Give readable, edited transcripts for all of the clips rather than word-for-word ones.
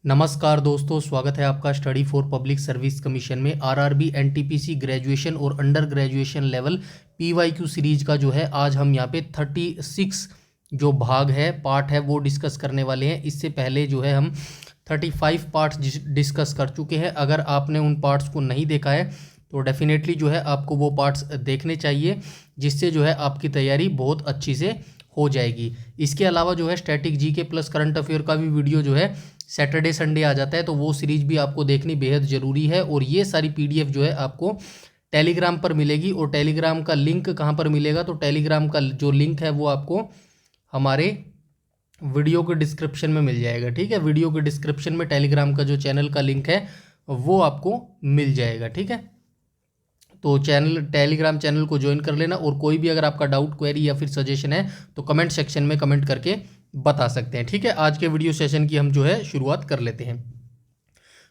नमस्कार दोस्तों, स्वागत है आपका study for public service commission में। आरआरबी एनटीपीसी ग्रेजुएशन और under graduation level PYQ series का जो है आज हम यहाँ पे 36 जो भाग है पार्ट है वो डिस्कस करने वाले हैं। इससे पहले जो है हम 35 पार्ट्स डिस्कस कर चुके हैं। अगर आपने उन पार्ट्स को नहीं देखा है तो डेफिनेटली जो है आपको वो पार्ट्स देखने चाहिए, जिससे जो है आपकी तैयारी बहुत अच्छी से हो जाएगी। इसके अलावा जो है static GK plus current affair का भी वीडियो जो है सैटरडे संडे आ जाता है, तो वो सीरीज भी आपको देखनी बेहद ज़रूरी है। और ये सारी पीडीएफ जो है आपको टेलीग्राम पर मिलेगी। और टेलीग्राम का लिंक कहाँ पर मिलेगा, तो टेलीग्राम का जो लिंक है वो आपको हमारे वीडियो के डिस्क्रिप्शन में मिल जाएगा। ठीक है, वीडियो के डिस्क्रिप्शन में टेलीग्राम का जो चैनल का लिंक है वो आपको मिल जाएगा। ठीक है, तो टेलीग्राम चैनल को ज्वाइन कर लेना। और कोई भी अगर आपका डाउट, क्वेरी या फिर सजेशन है तो कमेंट सेक्शन में कमेंट करके बता सकते हैं। ठीक है, आज के वीडियो सेशन की हम जो है शुरुआत कर लेते हैं।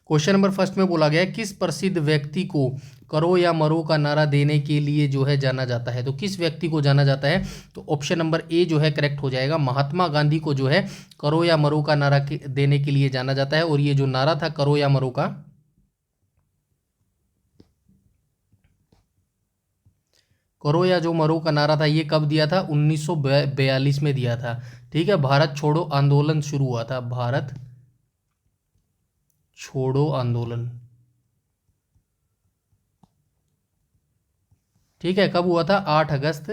क्वेश्चन नंबर फर्स्ट में बोला गया है, किस प्रसिद्ध व्यक्ति को करो या मरो का नारा देने के लिए जो है जाना जाता है। तो किस व्यक्ति को जाना जाता है, तो ऑप्शन नंबर ए जो है करेक्ट हो जाएगा। महात्मा गांधी को जो है करो या मरो का नारा देने के लिए जाना जाता है। और ये जो नारा था करो या मरो का, करो या जो मरो का नारा था ये कब दिया था, 1942 में दिया था। ठीक है, भारत छोड़ो आंदोलन शुरू हुआ था। भारत छोड़ो आंदोलन, ठीक है, कब हुआ था, 8 अगस्त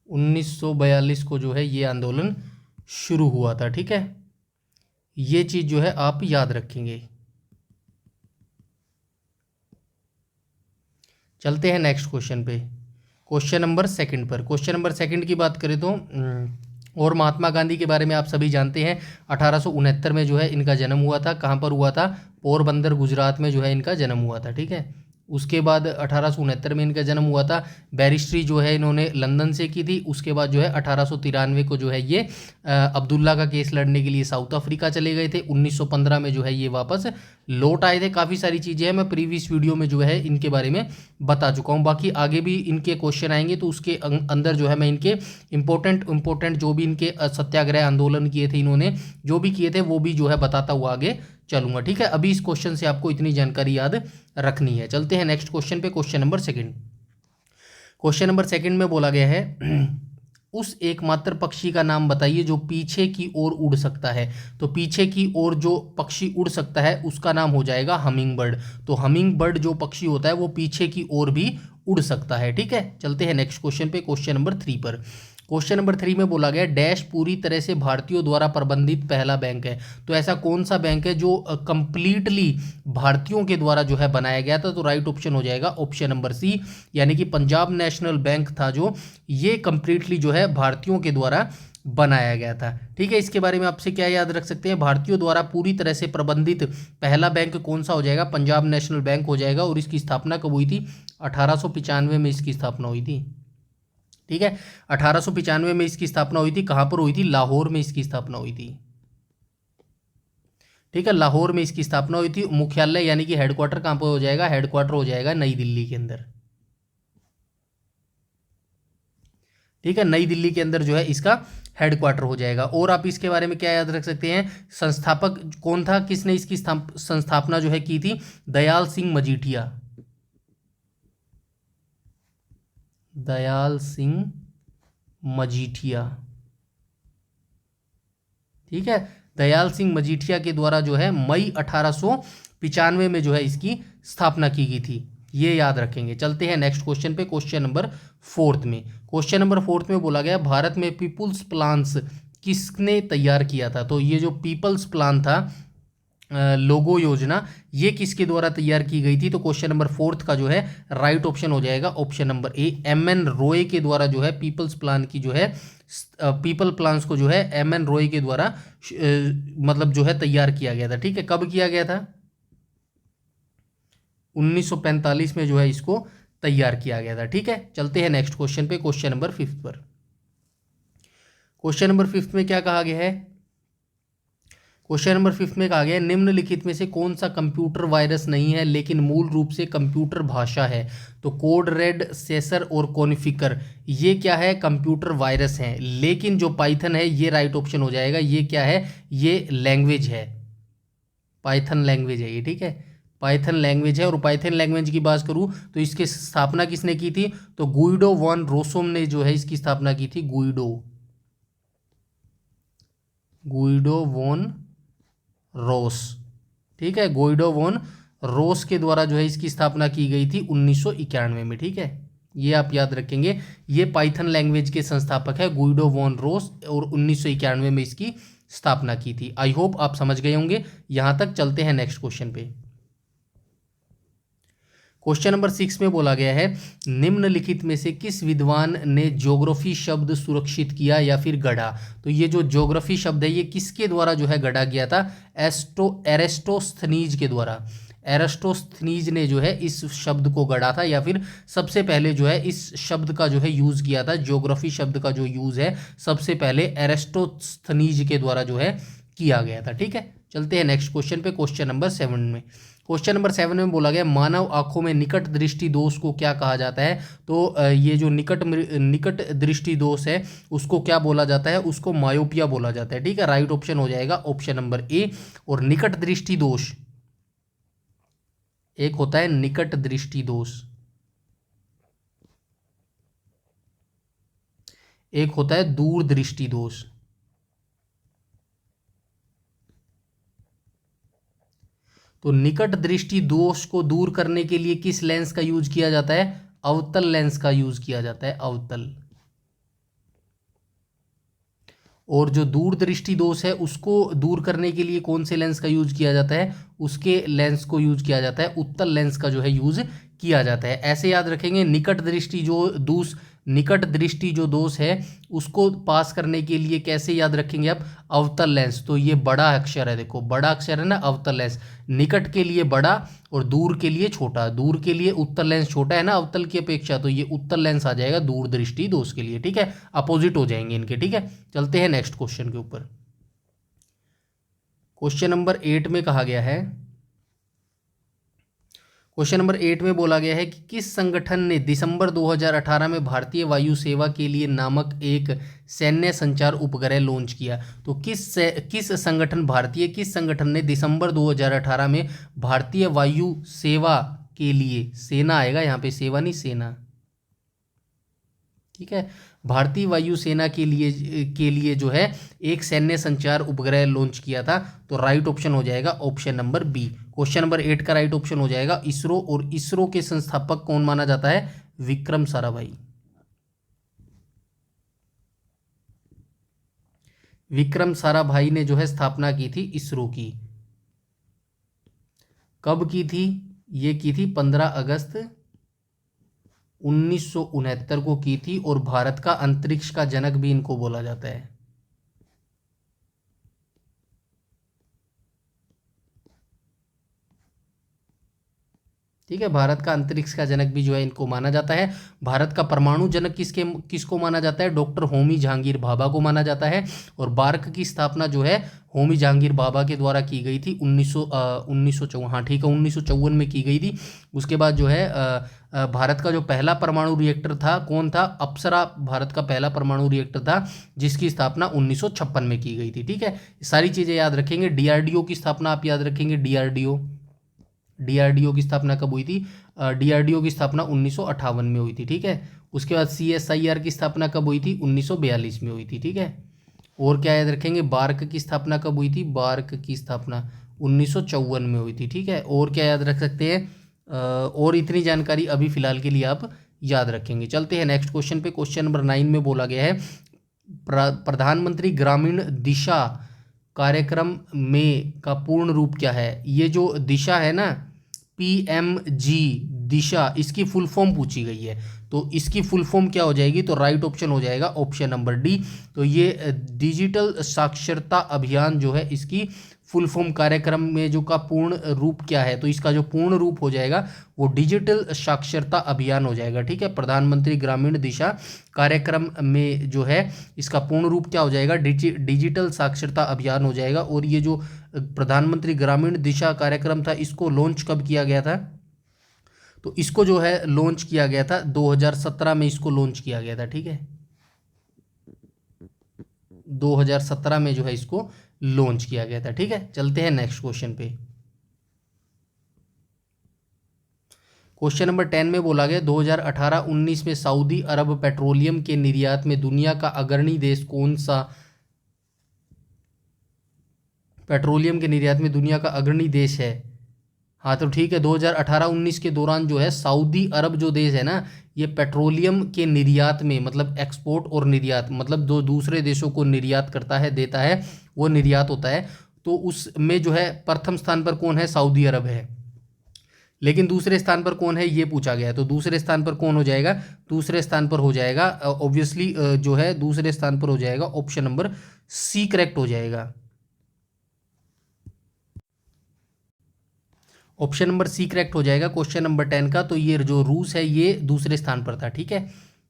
1942 को जो है ये आंदोलन शुरू हुआ था। ठीक है, ये चीज जो है आप याद रखेंगे। चलते हैं नेक्स्ट क्वेश्चन पे, क्वेश्चन नंबर सेकंड पर। क्वेश्चन नंबर सेकंड की बात करें तो और महात्मा गांधी के बारे में आप सभी जानते हैं। 1869 में जो है इनका जन्म हुआ था। कहाँ पर हुआ था, पोरबंदर गुजरात में जो है इनका जन्म हुआ था। ठीक है, उसके बाद 1869 में इनका जन्म हुआ था। बैरिस्ट्री जो है इन्होंने लंदन से की थी। उसके बाद जो है 1893 को जो है ये अब्दुल्ला का केस लड़ने के लिए साउथ अफ्रीका चले गए थे। 1915 में जो है ये वापस लौट आए थे। काफ़ी सारी चीज़ें हैं, मैं प्रीवियस वीडियो में जो है इनके बारे में बता चुका हूँ। बाकी आगे भी इनके क्वेश्चन आएंगे तो उसके अंदर जो है मैं इनके इंपॉर्टेंट जो भी इनके सत्याग्रह आंदोलन किए थे, इन्होंने जो भी किए थे वो भी जो है बताता हुआ आगे चलूंगा। ठीक है, अभी इस क्वेश्चन से आपको इतनी जानकारी याद रखनी है। चलते हैं नेक्स्ट क्वेश्चन पे, question number second. Question number second में बोला गया है उस एकमात्र पक्षी का नाम बताइए जो पीछे की ओर उड़ सकता है। तो पीछे की ओर जो पक्षी उड़ सकता है उसका नाम हो जाएगा हमिंग बर्ड। तो हमिंग बर्ड जो पक्षी होता है वो पीछे की ओर भी उड़ सकता है। ठीक है, चलते हैं नेक्स्ट क्वेश्चन पे, क्वेश्चन नंबर 3 पर। क्वेश्चन नंबर 3 में बोला गया डैश पूरी तरह से भारतीयों द्वारा प्रबंधित पहला बैंक है। तो ऐसा कौन सा बैंक है जो कंप्लीटली भारतीयों के द्वारा जो है बनाया गया था। तो राइट ऑप्शन हो जाएगा ऑप्शन नंबर सी, यानी कि पंजाब नेशनल बैंक था जो ये कंप्लीटली जो है भारतीयों के द्वारा बनाया गया था। ठीक है, इसके बारे में आपसे क्या याद रख सकते हैं, भारतीयों द्वारा पूरी तरह से प्रबंधित पहला बैंक कौन सा हो जाएगा, पंजाब नेशनल बैंक हो जाएगा। और इसकी स्थापना कब हुई थी, 1895 में इसकी स्थापना हुई थी। ठीक है, 1895 में इसकी स्थापना हुई थी। कहाँ पर हुई थी, लाहौर में इसकी स्थापना हुई थी। ठीक है, लाहौर में इसकी स्थापना हुई थी। मुख्यालय यानी कि हेडक्वार्टर कहाँ पर हो जाएगा, हेडक्वार्टर हो जाएगा नई दिल्ली के अंदर। ठीक है, नई दिल्ली के अंदर जो है इसका हेडक्वार्टर हो जाएगा। और आप इसके बारे में क्या याद रख सकते हैं, संस्थापक कौन था, किसने इसकी संस्थापना जो है की थी, दयाल सिंह मजीठिया। दयाल सिंह मजीठिया। ठीक है, दयाल सिंह मजीठिया के द्वारा जो है मई 1895 में जो है इसकी स्थापना की गई थी, ये याद रखेंगे। चलते हैं नेक्स्ट क्वेश्चन पे, क्वेश्चन नंबर 4 में। क्वेश्चन नंबर 4 में बोला गया भारत में पीपुल्स प्लान्स किसने तैयार किया था। तो ये जो पीपल्स प्लान था, लोगो योजना, ये किसके द्वारा तैयार की गई थी। तो क्वेश्चन नंबर 4 का जो है राइट ऑप्शन हो जाएगा option number A, MN Roy के द्वारा जो है पीपल्स प्लान की जो है पीपल प्लान्स को जो है एमएन रॉय के द्वारा मतलब जो है तैयार किया गया था। ठीक है, कब किया गया था, 1945 में जो है इसको तैयार किया गया था। ठीक है, चलते हैं नेक्स्ट क्वेश्चन पे, क्वेश्चन नंबर 5 पर। क्वेश्चन नंबर 5 में क्या कहा गया है, क्वेश्चन नंबर 5 में कहा गया है निम्नलिखित में से कौन सा कंप्यूटर वायरस नहीं है लेकिन मूल रूप से कंप्यूटर भाषा है। तो कोड रेड, सेसर और कॉन्फ़िगर, ये क्या है, कंप्यूटर वायरस हैं। लेकिन जो पाइथन है ये राइट ऑप्शन हो जाएगा, ये क्या है, ये लैंग्वेज है। पाइथन लैंग्वेज है ये, ठीक है, पाइथन लैंग्वेज है। और पाइथन लैंग्वेज की बात करूँ तो इसकी स्थापना किसने की थी, तो गुइडो वॉन रोसोम ने जो है इसकी स्थापना की थी, गुइडो वॉन रोस, ठीक है, गुइडो वॉन रोस के द्वारा जो है इसकी स्थापना की गई थी 1991 में, ठीक है, ये आप याद रखेंगे। ये पाइथन लैंग्वेज के संस्थापक है गुइडो वॉन रोस, और 1991 में इसकी स्थापना की थी। आई होप आप समझ गए होंगे। यहां तक चलते हैं नेक्स्ट क्वेश्चन पे। क्वेश्चन नंबर 6 में बोला गया है, निम्नलिखित में से किस विद्वान ने ज्योग्राफी शब्द सुरक्षित किया या फिर गढ़ा। तो ये जो ज्योग्राफी शब्द है ये किसके द्वारा जो है गढ़ा गया था, एरेस्टोस्थनीज के द्वारा। एरेस्टोस्थनीज ने जो है इस शब्द को गढ़ा था, या फिर सबसे पहले जो है इस शब्द का जो है यूज़ किया था। ज्योग्राफी शब्द का जो यूज़ है सबसे पहले एरेस्टोस्थनीज के द्वारा जो है किया गया था, ठीक है। चलते हैं नेक्स्ट क्वेश्चन पे, क्वेश्चन नंबर 7 में। क्वेश्चन नंबर 7 में बोला गया, मानव आंखों में निकट दृष्टि दोष को क्या कहा जाता है। तो ये जो निकट दृष्टि दोष है उसको क्या बोला जाता है, उसको मायोपिया बोला जाता है, ठीक है। राइट ऑप्शन हो जाएगा ऑप्शन नंबर ए। और निकट दृष्टि दोष, एक होता है निकट दृष्टि दोष, एक होता है दूर दृष्टि दोष। तो निकट दृष्टि दोष को दूर करने के लिए किस लेंस का यूज किया जाता है, अवतल लेंस का यूज किया जाता है, अवतल। और जो दूर दृष्टि दोष है उसको दूर करने के लिए कौन से लेंस का यूज किया जाता है, उसके लेंस को यूज किया जाता है, उत्तल लेंस का जो है यूज किया जाता है। ऐसे याद रखेंगे, निकट दृष्टि जो दोष है उसको पास करने के लिए कैसे याद रखेंगे आप, अवतल लेंस। तो ये बड़ा अक्षर है, देखो बड़ा अक्षर है ना, अवतल लेंस। निकट के लिए बड़ा और दूर के लिए छोटा, दूर के लिए उत्तल लेंस छोटा है ना अवतल की अपेक्षा, तो ये उत्तल लेंस आ जाएगा दूर दृष्टि दोष के लिए, ठीक है। अपोजिट हो जाएंगे इनके, ठीक है। चलते हैं नेक्स्ट क्वेश्चन के ऊपर। क्वेश्चन नंबर 8 में कहा गया है, क्वेश्चन नंबर 8 में बोला गया है कि किस संगठन ने दिसंबर 2018 में भारतीय वायु सेवा के लिए नामक एक सैन्य संचार उपग्रह लॉन्च किया। तो किस संगठन ने दिसंबर 2018 में भारतीय वायु सेवा के लिए, सेना आएगा यहाँ पे, सेवा नहीं सेना, ठीक है, भारतीय वायु सेना के लिए जो है एक सैन्य संचार उपग्रह लॉन्च किया था। तो राइट ऑप्शन हो जाएगा option number B. Question number 8 का राइट ऑप्शन हो जाएगा इसरो। और इसरो के संस्थापक कौन माना जाता है, विक्रम साराभाई। विक्रम साराभाई ने जो है स्थापना की थी इसरो की। कब की थी, ये की थी 15 अगस्त 1969 को की थी। और भारत का अंतरिक्ष का जनक भी इनको बोला जाता है। ठीक है, भारत का अंतरिक्ष का जनक भी जो है इनको माना जाता है। भारत का परमाणु जनक किसको माना जाता है, डॉक्टर होमी जहांगीर भाभा को माना जाता है। और बार्क की स्थापना जो है होमी जहांगीर भाभा के द्वारा की गई थी 1954, हाँ ठीक है, 1954 में की गई थी। उसके बाद जो है भारत का जो पहला परमाणु रिएक्टर था कौन था, अप्सरा भारत का पहला परमाणु रिएक्टर था, जिसकी स्थापना 1956 में की गई थी। ठीक है, सारी चीज़ें याद रखेंगे। डीआरडीओ की स्थापना आप याद रखेंगे, डीआरडीओ की स्थापना कब हुई थी, डीआरडीओ की स्थापना 1958 में हुई थी। ठीक है, उसके बाद सीएसआईआर की स्थापना कब हुई थी, 1942 में हुई थी। ठीक है, और क्या याद रखेंगे, बार्क की स्थापना कब हुई थी, बार्क की स्थापना 1954 में हुई थी। ठीक है, और क्या याद रख सकते हैं, और इतनी जानकारी अभी फिलहाल के लिए आप याद रखेंगे। चलते हैं नेक्स्ट क्वेश्चन पे। क्वेश्चन नंबर 9 में बोला गया है प्रधानमंत्री ग्रामीण दिशा कार्यक्रम में का पूर्ण रूप क्या है। ये जो दिशा है ना, PMG दिशा, इसकी फुल फॉर्म पूछी गई है। तो इसकी फुल फॉर्म क्या हो जाएगी, तो राइट ऑप्शन हो जाएगा ऑप्शन नंबर डी। तो ये डिजिटल साक्षरता अभियान जो है इसकी फुल फॉर्म कार्यक्रम में जो का पूर्ण रूप क्या है, तो इसका जो पूर्ण रूप हो जाएगा वो डिजिटल साक्षरता अभियान हो जाएगा। ठीक है, प्रधानमंत्री ग्रामीण दिशा कार्यक्रम में जो है इसका पूर्ण रूप क्या हो जाएगा, डिजिटल साक्षरता अभियान हो जाएगा। और ये जो प्रधानमंत्री ग्रामीण दिशा कार्यक्रम था इसको लॉन्च कब किया गया था, तो इसको जो है लॉन्च किया गया था 2017 में, इसको लॉन्च किया गया था। ठीक है, 2017 में जो है इसको लॉन्च किया गया था। ठीक है, चलते हैं नेक्स्ट क्वेश्चन पे। क्वेश्चन नंबर 10 में बोला गया 2018-19 में सऊदी अरब पेट्रोलियम के निर्यात में दुनिया का अग्रणी देश कौन सा, पेट्रोलियम के निर्यात में दुनिया का अग्रणी देश है। हाँ तो ठीक है, 2018-19 के दौरान जो है सऊदी अरब जो देश है ना, ये पेट्रोलियम के निर्यात में, मतलब एक्सपोर्ट और निर्यात, मतलब जो दूसरे देशों को निर्यात करता है, देता है, वो निर्यात होता है, तो उसमें जो है प्रथम स्थान पर कौन है, सऊदी अरब है। लेकिन दूसरे स्थान पर कौन है ये पूछा गया है, तो दूसरे स्थान पर कौन हो जाएगा, दूसरे स्थान पर हो जाएगा ऑब्वियसली जो है दूसरे स्थान पर हो जाएगा ऑप्शन नंबर सी करेक्ट हो जाएगा। ऑप्शन नंबर सी करेक्ट हो जाएगा क्वेश्चन नंबर 10 का। तो ये जो रूस है ये दूसरे स्थान पर था। ठीक है,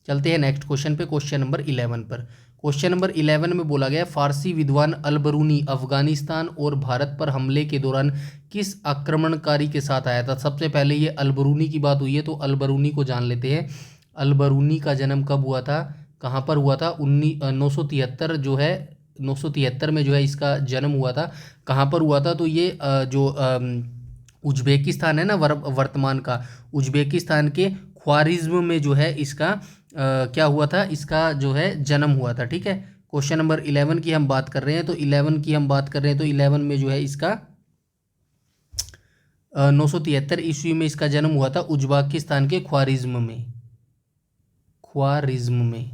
चलते हैं नेक्स्ट क्वेश्चन पे, क्वेश्चन नंबर 11 पर। क्वेश्चन नंबर 11 में बोला गया फारसी विद्वान अलबरूनी अफगानिस्तान और भारत पर हमले के दौरान किस आक्रमणकारी के साथ आया था। सबसे पहले ये अलबरूनी की बात हुई है, तो अलबरूनी को जान लेते हैं। अलबरूनी का जन्म कब हुआ था, कहाँ पर हुआ था, 973 जो है 973 में जो है इसका जन्म हुआ था। कहाँ पर हुआ था, तो ये जो उज्बेकिस्तान है ना, वर्तमान का उज्बेकिस्तान के ख्वारिज्म में जो है इसका क्या हुआ था, इसका जो है जन्म हुआ था। ठीक है, क्वेश्चन नंबर 11 की हम बात कर रहे हैं, तो 11 की हम बात कर रहे हैं, तो 11 में जो है इसका 973 ईस्वी में इसका जन्म हुआ था उज्बेकिस्तान के ख्वारिज्म में, ख्वारिज्म में।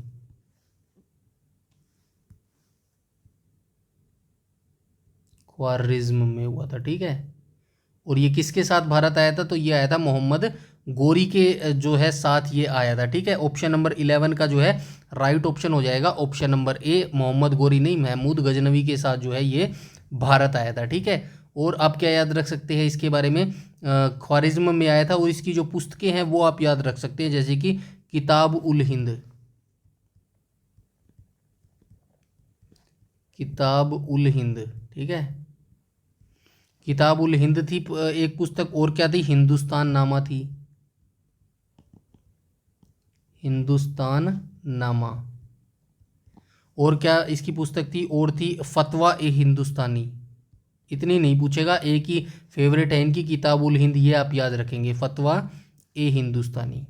ख्वारिज्म में हुआ था। ठीक है, और ये किसके साथ भारत आया था, तो ये आया था मोहम्मद गोरी के जो है साथ ये आया था। ठीक है, ऑप्शन नंबर 11 का जो है राइट ऑप्शन हो जाएगा ऑप्शन नंबर ए, मोहम्मद गोरी नहीं, महमूद गजनवी के साथ जो है ये भारत आया था। ठीक है, और आप क्या याद रख सकते हैं इसके बारे में, ख्वारिज्म में आया था, और इसकी जो पुस्तकें हैं वो आप याद रख सकते हैं, जैसे कि किताब उल हिंद, किताब उल हिंद। ठीक है, किताब उल हिंद थी एक पुस्तक, और क्या थी, हिंदुस्तान नामा थी, हिंदुस्तान नामा। और क्या इसकी पुस्तक थी, और थी फतवा ए हिंदुस्तानी। इतनी नहीं पूछेगा, एक ही फेवरेट है इनकी, किताब उल हिंद, ये आप याद रखेंगे, फतवा ए हिंदुस्तानी।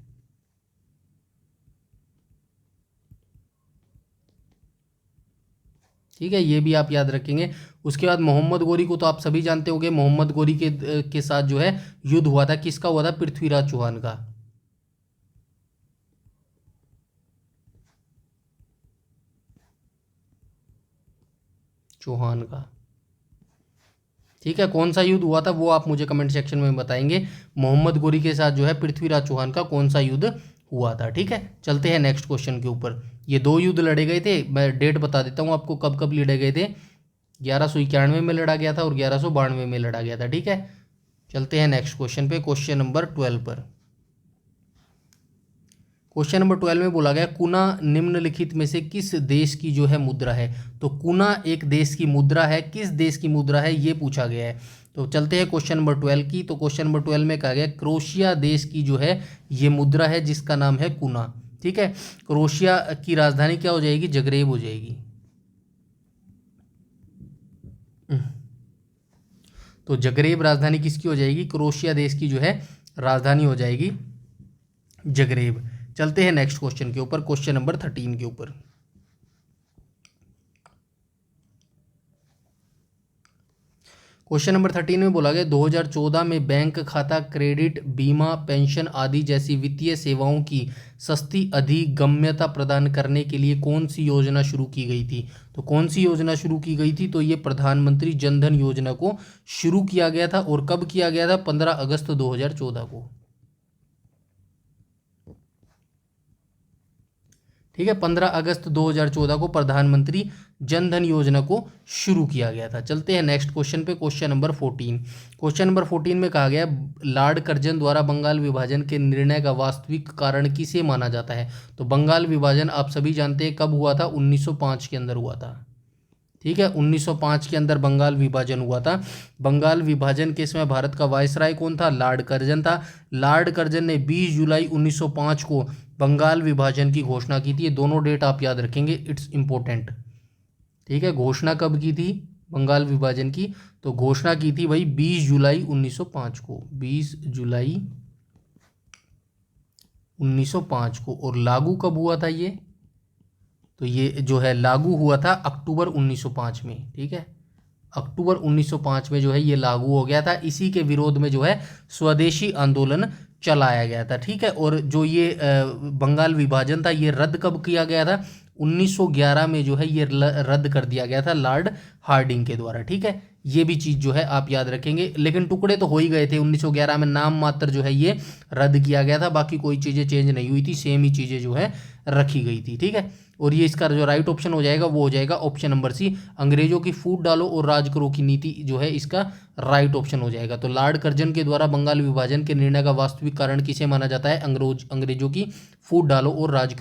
ठीक है, ये भी आप याद रखेंगे। उसके बाद मोहम्मद गोरी को तो आप सभी जानते होंगे, मोहम्मद गोरी के साथ जो है युद्ध हुआ था, किसका हुआ था, पृथ्वीराज चौहान का, चौहान का। ठीक है, कौन सा युद्ध हुआ था वो आप मुझे कमेंट सेक्शन में बताएंगे, मोहम्मद गोरी के साथ जो है पृथ्वीराज चौहान का कौन सा युद्ध हुआ था। ठीक है, चलते हैं नेक्स्ट क्वेश्चन के ऊपर। ये दो युद्ध लड़े गए थे, मैं डेट बता देता हूँ आपको कब कब लड़े गए थे। 1191 में लड़ा गया था और 1192 में लड़ा गया था। ठीक है, चलते हैं नेक्स्ट क्वेश्चन पे, क्वेश्चन नंबर 12 पर। क्वेश्चन नंबर 12 में बोला गया कुना निम्नलिखित में से किस देश की जो है मुद्रा है। तो कुना एक देश की मुद्रा है, किस देश की मुद्रा है ये पूछा गया है। तो चलते हैं क्वेश्चन नंबर 12 की। तो क्वेश्चन नंबर 12 में कहा गया क्रोशिया देश की जो है ये मुद्रा है, जिसका नाम है कुना। ठीक है, क्रोशिया की राजधानी क्या हो जाएगी, जगरेब हो जाएगी। तो जगरेब राजधानी किसकी हो जाएगी, क्रोशिया देश की जो है राजधानी हो जाएगी जगरेब। चलते हैं नेक्स्ट क्वेश्चन के ऊपर, क्वेश्चन नंबर 13 के ऊपर। क्वेश्चन नंबर 13 में बोला गया 2014 में बैंक खाता, क्रेडिट, बीमा, पेंशन आदि जैसी वित्तीय सेवाओं की सस्ती अधिगम्यता प्रदान करने के लिए कौन सी योजना शुरू की गई थी। तो कौन सी योजना शुरू की गई थी, तो ये प्रधानमंत्री जन धन योजना को शुरू किया गया था। और कब किया गया था, 15 अगस्त 2014 को। ठीक है, 15 अगस्त 2014 को प्रधानमंत्री जन धन योजना को शुरू किया गया था। चलते हैं नेक्स्ट क्वेश्चन पे, क्वेश्चन नंबर 14। क्वेश्चन नंबर 14 में कहा गया लॉर्ड कर्जन द्वारा बंगाल विभाजन के निर्णय का वास्तविक कारण किसे माना जाता है। तो बंगाल विभाजन आप सभी जानते हैं कब हुआ था, 1905 के अंदर हुआ था। ठीक है, 1905 के अंदर बंगाल विभाजन हुआ था। बंगाल विभाजन के समय भारत का वायसराय कौन था, लॉर्ड कर्जन था। लॉर्ड कर्जन ने 20 जुलाई 1905 को बंगाल विभाजन की घोषणा की थी। ये दोनों डेट आप याद रखेंगे, इट्स इम्पोर्टेंट। ठीक है, घोषणा कब की थी बंगाल विभाजन की, तो घोषणा की थी भाई 20 जुलाई 1905 को, 20 जुलाई 1905 को। और लागू कब हुआ था ये? तो ये जो है लागू हुआ था अक्टूबर 1905 में, ठीक है। अक्टूबर 1905 में जो है ये लागू हो गया था। इसी के विरोध में जो है स्वदेशी आंदोलन चलाया गया था, ठीक है। और जो ये बंगाल विभाजन था ये रद्द कब किया गया था? 1911 में जो है ये रद्द कर दिया गया था लॉर्ड हार्डिंग के द्वारा, ठीक है। ये भी चीज़ जो है आप याद रखेंगे। लेकिन टुकड़े तो हो ही गए थे 1911 में, नाम मात्र जो है ये रद्द किया गया था, बाकी कोई चीज़ें चेंज नहीं हुई थी, सेम ही चीज़ें जो है रखी गई थी, ठीक है। और ये इसका जो राइट ऑप्शन हो जाएगा वो हो जाएगा ऑप्शन नंबर सी, अंग्रेजों की फूट डालो और राज करो की नीति जो है इसका राइट ऑप्शन हो जाएगा। तो लॉर्ड कर्जन के द्वारा बंगाल विभाजन के निर्णय का वास्तविक कारण किसे माना जाता है? अंग्रेजों की फूट डालो और राज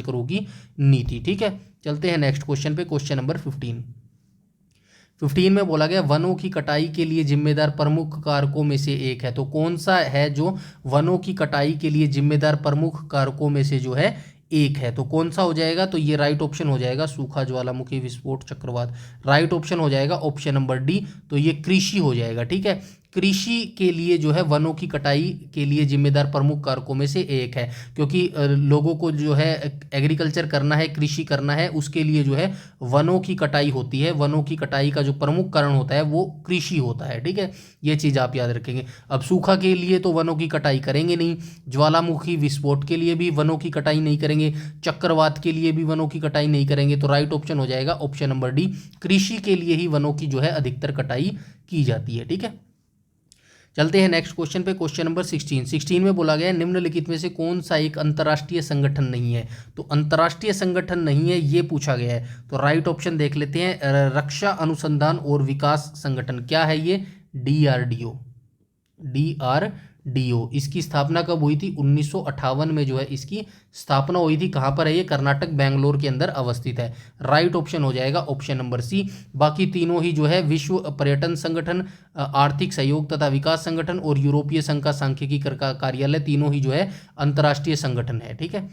करो की नीति, ठीक है। चलते हैं नेक्स्ट क्वेश्चन पे, क्वेश्चन नंबर 15 में बोला गया वनों की कटाई के लिए जिम्मेदार प्रमुख कारकों में से एक है। तो कौन सा है जो वनों की कटाई के लिए जिम्मेदार प्रमुख कारकों में से जो है एक है? तो कौन सा हो जाएगा? तो ये राइट ऑप्शन हो जाएगा सूखा, ज्वालामुखी, विस्फोट, चक्रवात। राइट ऑप्शन हो जाएगा ऑप्शन नंबर डी, तो ये कृषि हो जाएगा, ठीक है। कृषि के लिए जो है वनों की कटाई के लिए जिम्मेदार प्रमुख कारकों में से एक है, क्योंकि लोगों को जो है एग्रीकल्चर करना है, कृषि करना है, उसके लिए जो है वनों की कटाई होती है। वनों की कटाई का जो प्रमुख कारण होता है वो कृषि होता है, ठीक है। ये चीज़ आप याद रखेंगे। अब सूखा के लिए तो वनों की कटाई करेंगे नहीं, ज्वालामुखी विस्फोट के लिए भी वनों की कटाई नहीं करेंगे, चक्रवात के लिए भी वनों की कटाई नहीं करेंगे। तो राइट ऑप्शन हो जाएगा ऑप्शन नंबर डी, कृषि के लिए ही वनों की जो है अधिकतर कटाई की जाती है, ठीक है। चलते हैं नेक्स्ट क्वेश्चन पे, क्वेश्चन नंबर 16 में बोला गया है निम्नलिखित में से कौन सा एक अंतर्राष्ट्रीय संगठन नहीं है? तो अंतर्राष्ट्रीय संगठन नहीं है ये पूछा गया है। तो राइट ऑप्शन देख लेते हैं, रक्षा अनुसंधान और विकास संगठन। क्या है ये? DRDO। इसकी स्थापना कब हुई थी? 1958 में जो है इसकी स्थापना हुई थी। कहाँ पर है ये? कर्नाटक, बेंगलोर के अंदर अवस्थित है। राइट ऑप्शन हो जाएगा ऑप्शन नंबर सी। बाकी तीनों ही जो है विश्व पर्यटन संगठन, आर्थिक सहयोग तथा विकास संगठन और यूरोपीय संघ का सांख्यिकी कार्यालय, तीनों ही जो है अंतर्राष्ट्रीय संगठन है, ठीक है।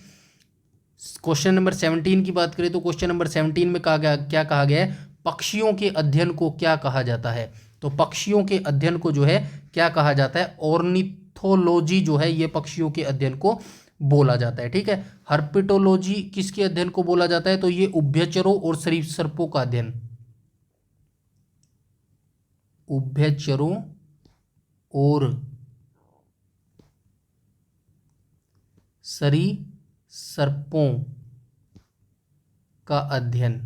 क्वेश्चन नंबर 17 की बात करें तो क्वेश्चन नंबर 17 में क्या कहा गया है? पक्षियों के अध्ययन को क्या कहा जाता है? तो पक्षियों के अध्ययन को जो है क्या कहा जाता है? ऑर्निथोलॉजी जो है ये पक्षियों के अध्ययन को बोला जाता है, ठीक है। हर्पेटोलॉजी किसके अध्ययन को बोला जाता है? तो ये उभयचरों और सरीसृपों का अध्ययन, उभयचरों और सरीसृपों का अध्ययन,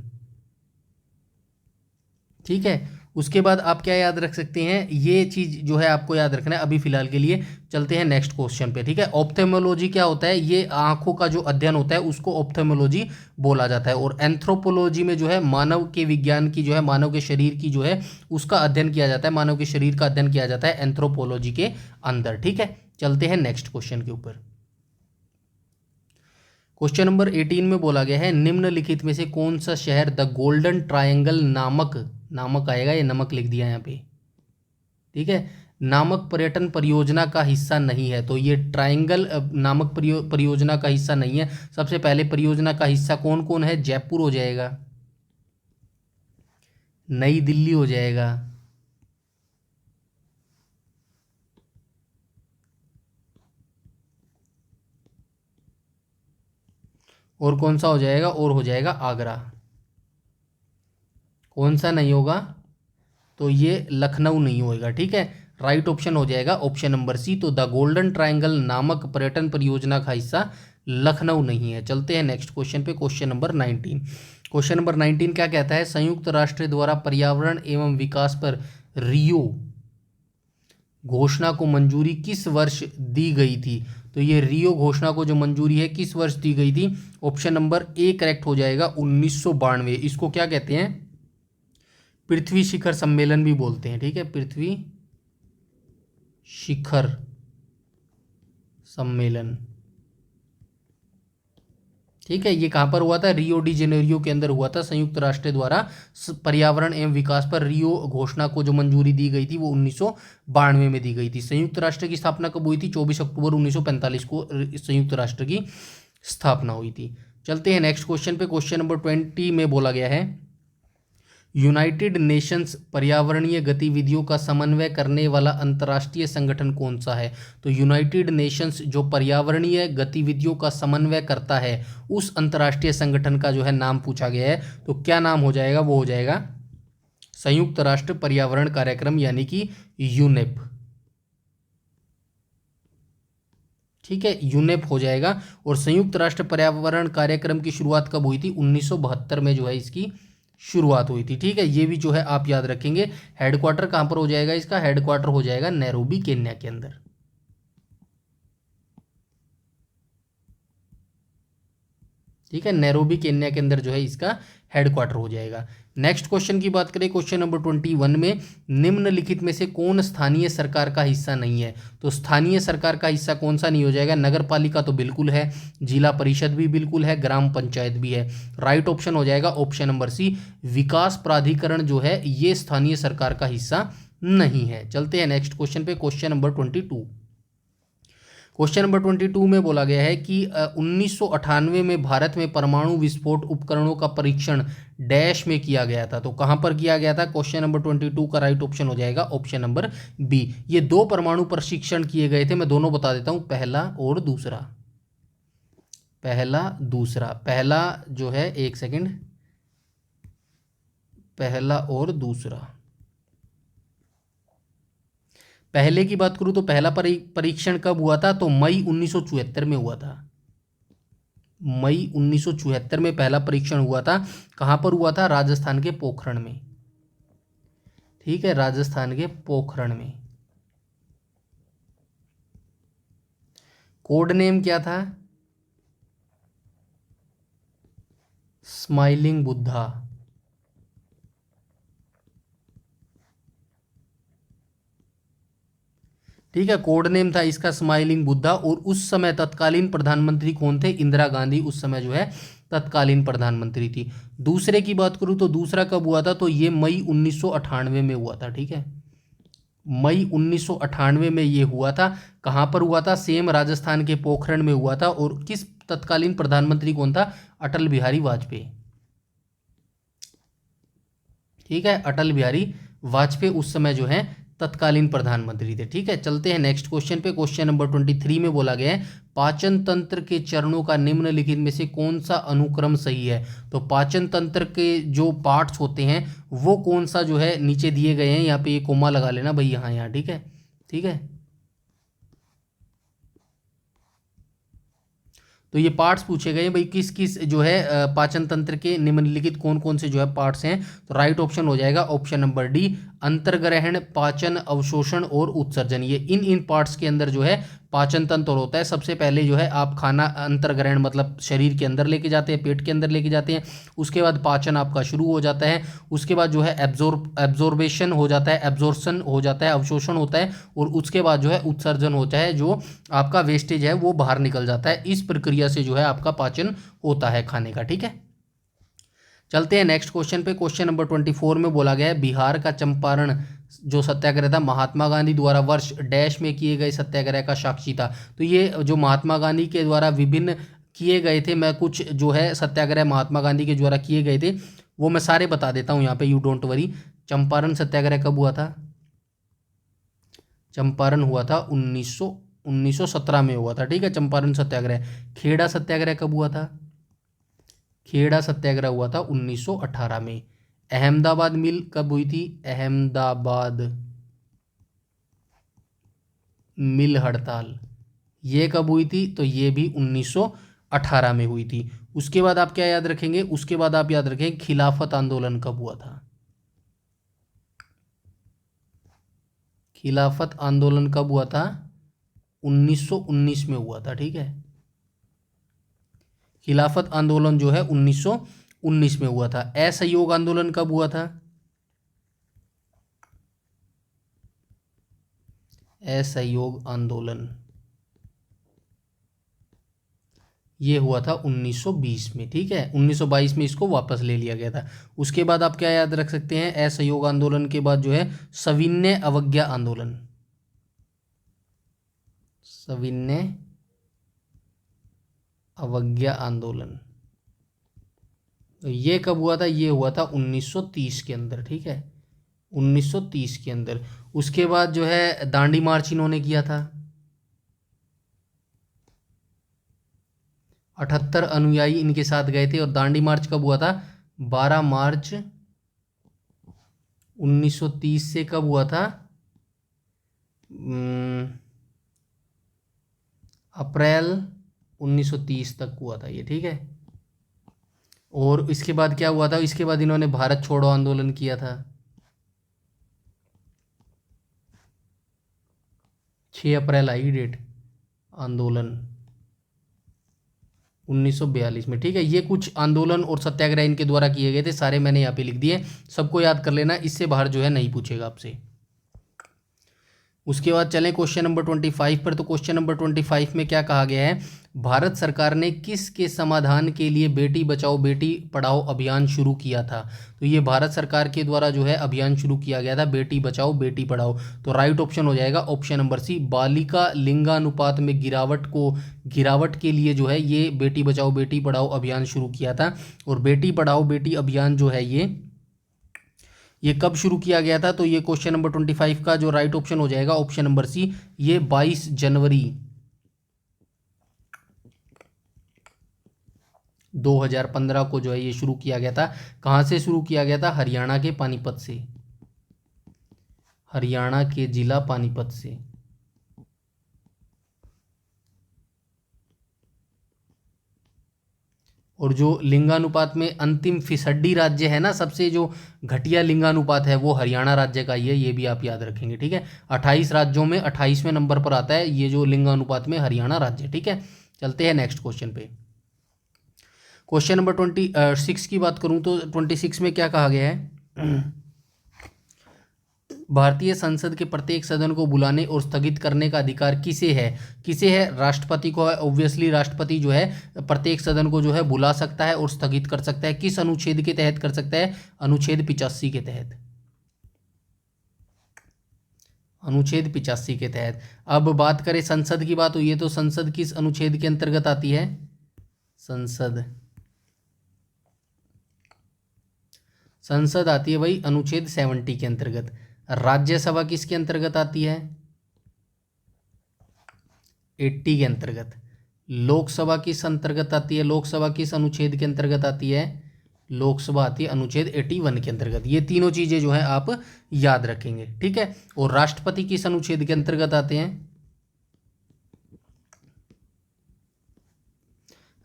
ठीक है। उसके बाद आप क्या याद रख सकते हैं? ये चीज़ जो है आपको याद रखना है अभी फिलहाल के लिए। चलते हैं नेक्स्ट क्वेश्चन पे, ठीक है। ऑप्थेमोलॉजी क्या होता है? ये आंखों का जो अध्ययन होता है उसको ऑप्थेमोलॉजी बोला जाता है। और एंथ्रोपोलॉजी में जो है मानव के विज्ञान की जो है, मानव के शरीर की जो है उसका अध्ययन किया जाता है, मानव के शरीर का अध्ययन किया जाता है एंथ्रोपोलॉजी के अंदर, ठीक है। चलते हैं नेक्स्ट क्वेश्चन के ऊपर। क्वेश्चन नंबर 18 में बोला गया है निम्नलिखित में से कौन सा शहर द गोल्डन ट्रायंगल नामक आएगा, ये नमक लिख दिया यहाँ पे, ठीक है, नामक पर्यटन परियोजना का हिस्सा नहीं है। तो ये ट्रायंगल नामक परियोजना का हिस्सा नहीं है। सबसे पहले परियोजना का हिस्सा कौन कौन है? जयपुर हो जाएगा, नई दिल्ली हो जाएगा, और कौन सा हो जाएगा? और हो जाएगा आगरा। कौन सा नहीं होगा? तो ये लखनऊ नहीं होएगा, ठीक है। राइट ऑप्शन हो जाएगा ऑप्शन नंबर सी। तो द गोल्डन ट्रायंगल नामक पर्यटन परियोजना का हिस्सा लखनऊ नहीं है। चलते हैं नेक्स्ट क्वेश्चन पे, क्वेश्चन नंबर 19। क्वेश्चन नंबर 19 क्या कहता है? संयुक्त राष्ट्र द्वारा पर्यावरण एवं विकास पर रियो घोषणा को मंजूरी किस वर्ष दी गई थी? तो ये रियो घोषणा को जो मंजूरी है किस वर्ष दी गई थी? ऑप्शन नंबर ए करेक्ट हो जाएगा 1992। इसको क्या कहते हैं? पृथ्वी शिखर सम्मेलन भी बोलते हैं, ठीक है, पृथ्वी शिखर सम्मेलन, ठीक है। ये कहाँ पर हुआ था? रियो डी जेनेरियो के अंदर हुआ था। संयुक्त राष्ट्र द्वारा पर्यावरण एवं विकास पर रियो घोषणा को जो मंजूरी दी गई थी वो 1992 में दी गई थी। संयुक्त राष्ट्र की स्थापना कब हुई थी? 24 अक्टूबर 1945 को संयुक्त राष्ट्र की स्थापना हुई थी। चलते हैं नेक्स्ट क्वेश्चन पे, क्वेश्चन नंबर 20 में बोला गया है यूनाइटेड नेशंस पर्यावरणीय गतिविधियों का समन्वय करने वाला अंतर्राष्ट्रीय संगठन कौन सा है? तो यूनाइटेड नेशंस जो पर्यावरणीय गतिविधियों का समन्वय करता है, उस अंतर्राष्ट्रीय संगठन का जो है नाम पूछा गया है। तो क्या नाम हो जाएगा? वो हो जाएगा संयुक्त राष्ट्र पर्यावरण कार्यक्रम, यानी कि यूनेप। ठीक है, यूनेप हो जाएगा। और संयुक्त राष्ट्र पर्यावरण कार्यक्रम की शुरुआत कब हुई थी? 1972 में जो है इसकी शुरुआत हुई थी। ठीक है, ये भी जो है आप याद रखेंगे। हेडक्वार्टर कहाँ पर हो जाएगा इसका? हेडक्वार्टर हो जाएगा नैरोबी केन्या के अंदर। ठीक है, नैरोबी केन्या के अंदर जो है इसका हेडक्वार्टर हो जाएगा। नेक्स्ट क्वेश्चन की बात करें, क्वेश्चन नंबर 21 में निम्नलिखित में से कौन स्थानीय सरकार का हिस्सा नहीं है? तो स्थानीय सरकार का हिस्सा कौन सा नहीं हो जाएगा? नगर पालिका तो बिल्कुल है, जिला परिषद भी बिल्कुल है, ग्राम पंचायत भी है। राइट ऑप्शन हो जाएगा ऑप्शन नंबर सी, विकास प्राधिकरण जो है ये स्थानीय सरकार का हिस्सा नहीं है। चलते हैं नेक्स्ट क्वेश्चन पे, क्वेश्चन नंबर 22। क्वेश्चन नंबर 22 में बोला गया है कि 1998 में भारत में परमाणु विस्फोट उपकरणों का परीक्षण डैश में किया गया था। तो कहां पर किया गया था? क्वेश्चन नंबर 22 का राइट ऑप्शन हो जाएगा ऑप्शन नंबर बी। ये दो परमाणु परीक्षण किए गए थे, मैं दोनों बता देता हूं, पहला और दूसरा। पहला जो है, एक सेकंड, पहला और दूसरा। पहले की बात करूं तो पहला परीक्षण कब हुआ था? तो मई 1974 में हुआ था। मई 1974 में पहला परीक्षण हुआ था। कहां पर हुआ था? राजस्थान के पोखरण में। ठीक है, राजस्थान के पोखरण में। कोड नेम क्या था? स्माइलिंग बुद्धा। ठीक है, कोड नेम था इसका स्माइलिंग बुद्धा। और उस समय तत्कालीन प्रधानमंत्री कौन थे? इंदिरा गांधी उस समय जो है तत्कालीन प्रधानमंत्री थी। दूसरे की बात करूं तो दूसरा कब हुआ था? तो ये मई 1998 में हुआ था। ठीक है, मई 1998 में ये हुआ था। कहां पर हुआ था? सेम राजस्थान के पोखरण में हुआ था। और किस तत्कालीन प्रधानमंत्री कौन था? अटल बिहारी वाजपेयी। ठीक है, अटल बिहारी वाजपेयी उस समय जो है तत्कालीन प्रधानमंत्री थे। ठीक है, चलते हैं नेक्स्ट क्वेश्चन पे। क्वेश्चन नंबर 23 में बोला गया है पाचन तंत्र के चरणों का निम्नलिखित में से कौन सा अनुक्रम सही है? तो पाचन तंत्र के जो पार्ट्स होते हैं वो कौन सा जो है नीचे दिए गए हैं, यहाँ पे ये कोमा लगा लेना भाई, यहाँ यहाँ। ठीक है, ठीक है। तो ये पार्ट्स पूछे गए भाई, किस किस जो है पाचन तंत्र के निम्नलिखित कौन कौन से जो है पार्ट्स हैं? तो राइट ऑप्शन हो जाएगा ऑप्शन नंबर डी, अंतर्ग्रहण, पाचन, अवशोषण और उत्सर्जन। ये इन पार्ट्स के अंदर जो है पाचन तंत्र होता है। सबसे पहले जो है आप खाना अंतर्ग्रहण मतलब शरीर के अंदर लेके जाते हैं, पेट के अंदर लेके जाते हैं। उसके बाद पाचन आपका शुरू हो जाता है। उसके बाद जो है एब्जॉर्बेशन हो जाता है, एब्जॉर्प्शन हो जाता है, अवशोषण होता है। और उसके बाद जो है उत्सर्जन होता है, जो आपका वेस्टेज है वो बाहर निकल जाता है। इस प्रक्रिया से जो है आपका पाचन होता है खाने का। ठीक है, चलते हैं नेक्स्ट क्वेश्चन पे। क्वेश्चन नंबर 24 में बोला गया है बिहार का चंपारण जो सत्याग्रह था महात्मा गांधी द्वारा वर्ष डैश में किए गए सत्याग्रह का साक्षी था। तो ये जो महात्मा गांधी के द्वारा विभिन्न किए गए थे, मैं कुछ जो है सत्याग्रह महात्मा गांधी के द्वारा किए गए थे वो मैं सारे बता देता हूँ यहाँ पे, यू डोंट वरी। चंपारण सत्याग्रह कब हुआ था? चंपारण हुआ था 1917 में हुआ था। ठीक है, चंपारण सत्याग्रह। खेड़ा सत्याग्रह कब हुआ था? खेड़ा सत्याग्रह हुआ था 1918 में। अहमदाबाद मिल कब हुई थी? अहमदाबाद मिल हड़ताल ये कब हुई थी? तो ये भी 1918 में हुई थी। उसके बाद आप क्या याद रखेंगे? उसके बाद आप याद रखेंगे खिलाफत आंदोलन कब हुआ था? खिलाफत आंदोलन कब हुआ था? 1919 में हुआ था। ठीक है, खिलाफत आंदोलन जो है 1919 में हुआ था। असहयोग आंदोलन कब हुआ था? असहयोग आंदोलन ये हुआ था 1920 में। ठीक है, 1922 में इसको वापस ले लिया गया था। उसके बाद आप क्या याद रख सकते हैं? असहयोग आंदोलन के बाद जो है सविनय अवज्ञा आंदोलन। सविनय अवज्ञा आंदोलन ये कब हुआ था? ये हुआ था 1930 के अंदर, ठीक है, 1930 के अंदर। उसके बाद जो है दांडी मार्च इन्होंने किया था। 78 अनुयायी इनके साथ गए थे। और दांडी मार्च कब हुआ था? 12 मार्च 1930 से कब हुआ था? अप्रैल 1930 तक हुआ था ये, ठीक है। और इसके बाद क्या हुआ था? इसके बाद इन्होंने भारत छोड़ो आंदोलन किया था, 6 अप्रैल आई डेट, आंदोलन 1942 में, ठीक है। ये कुछ आंदोलन और सत्याग्रह इनके द्वारा किए गए थे, सारे मैंने यहाँ पे लिख दिए, सबको याद कर लेना, इससे बाहर जो है नहीं पूछेगा आपसे। उसके बाद चलें क्वेश्चन नंबर 25 पर। तो क्वेश्चन नंबर 25 में क्या कहा गया है? भारत सरकार ने किस के समाधान के लिए बेटी बचाओ बेटी पढ़ाओ अभियान शुरू किया था? तो ये भारत सरकार के द्वारा जो है अभियान शुरू किया गया था, बेटी बचाओ बेटी पढ़ाओ। तो राइट ऑप्शन हो जाएगा ऑप्शन नंबर सी, बालिका लिंगानुपात में गिरावट के लिए जो है ये बेटी बचाओ बेटी पढ़ाओ अभियान शुरू किया था। और बेटी पढ़ाओ बेटी अभियान जो है ये कब शुरू किया गया था? तो ये क्वेश्चन नंबर 25 का जो राइट ऑप्शन हो जाएगा ऑप्शन नंबर सी, ये 22 जनवरी 2015 को जो है ये शुरू किया गया था। कहाँ से शुरू किया गया था? हरियाणा के पानीपत से, हरियाणा के जिला पानीपत से। और जो लिंगानुपात में अंतिम फिसड्डी राज्य है ना, सबसे जो घटिया लिंगानुपात है वो हरियाणा राज्य का ही है, ये भी आप याद रखेंगे, ठीक है। 28 राज्यों में 28वें नंबर पर आता है ये जो लिंगानुपात में हरियाणा राज्य, ठीक है। चलते हैं नेक्स्ट क्वेश्चन पे। क्वेश्चन नंबर 26 की बात करूं तो 26 में क्या कहा गया है? भारतीय संसद के प्रत्येक सदन को बुलाने और स्थगित करने का अधिकार किसे है? किसे है? राष्ट्रपति को है। ऑब्वियसली राष्ट्रपति जो है प्रत्येक सदन को जो है बुला सकता है और स्थगित कर सकता है। किस अनुच्छेद के तहत कर सकता है? अनुच्छेद 85 के तहत, अनुच्छेद 85 के तहत। अब बात करें संसद की बात हुई है तो संसद किस अनुच्छेद के अंतर्गत आती है? संसद आती है भाई अनुच्छेद 70 के अंतर्गत। राज्यसभा किसके अंतर्गत आती है? 80 के अंतर्गत। लोकसभा किस अंतर्गत आती है? लोकसभा किस अनुच्छेद के अंतर्गत आती है? लोकसभा आती है अनुच्छेद 81 के अंतर्गत। ये तीनों चीजें जो है आप याद रखेंगे, ठीक है। और राष्ट्रपति किस अनुच्छेद के अंतर्गत आते हैं?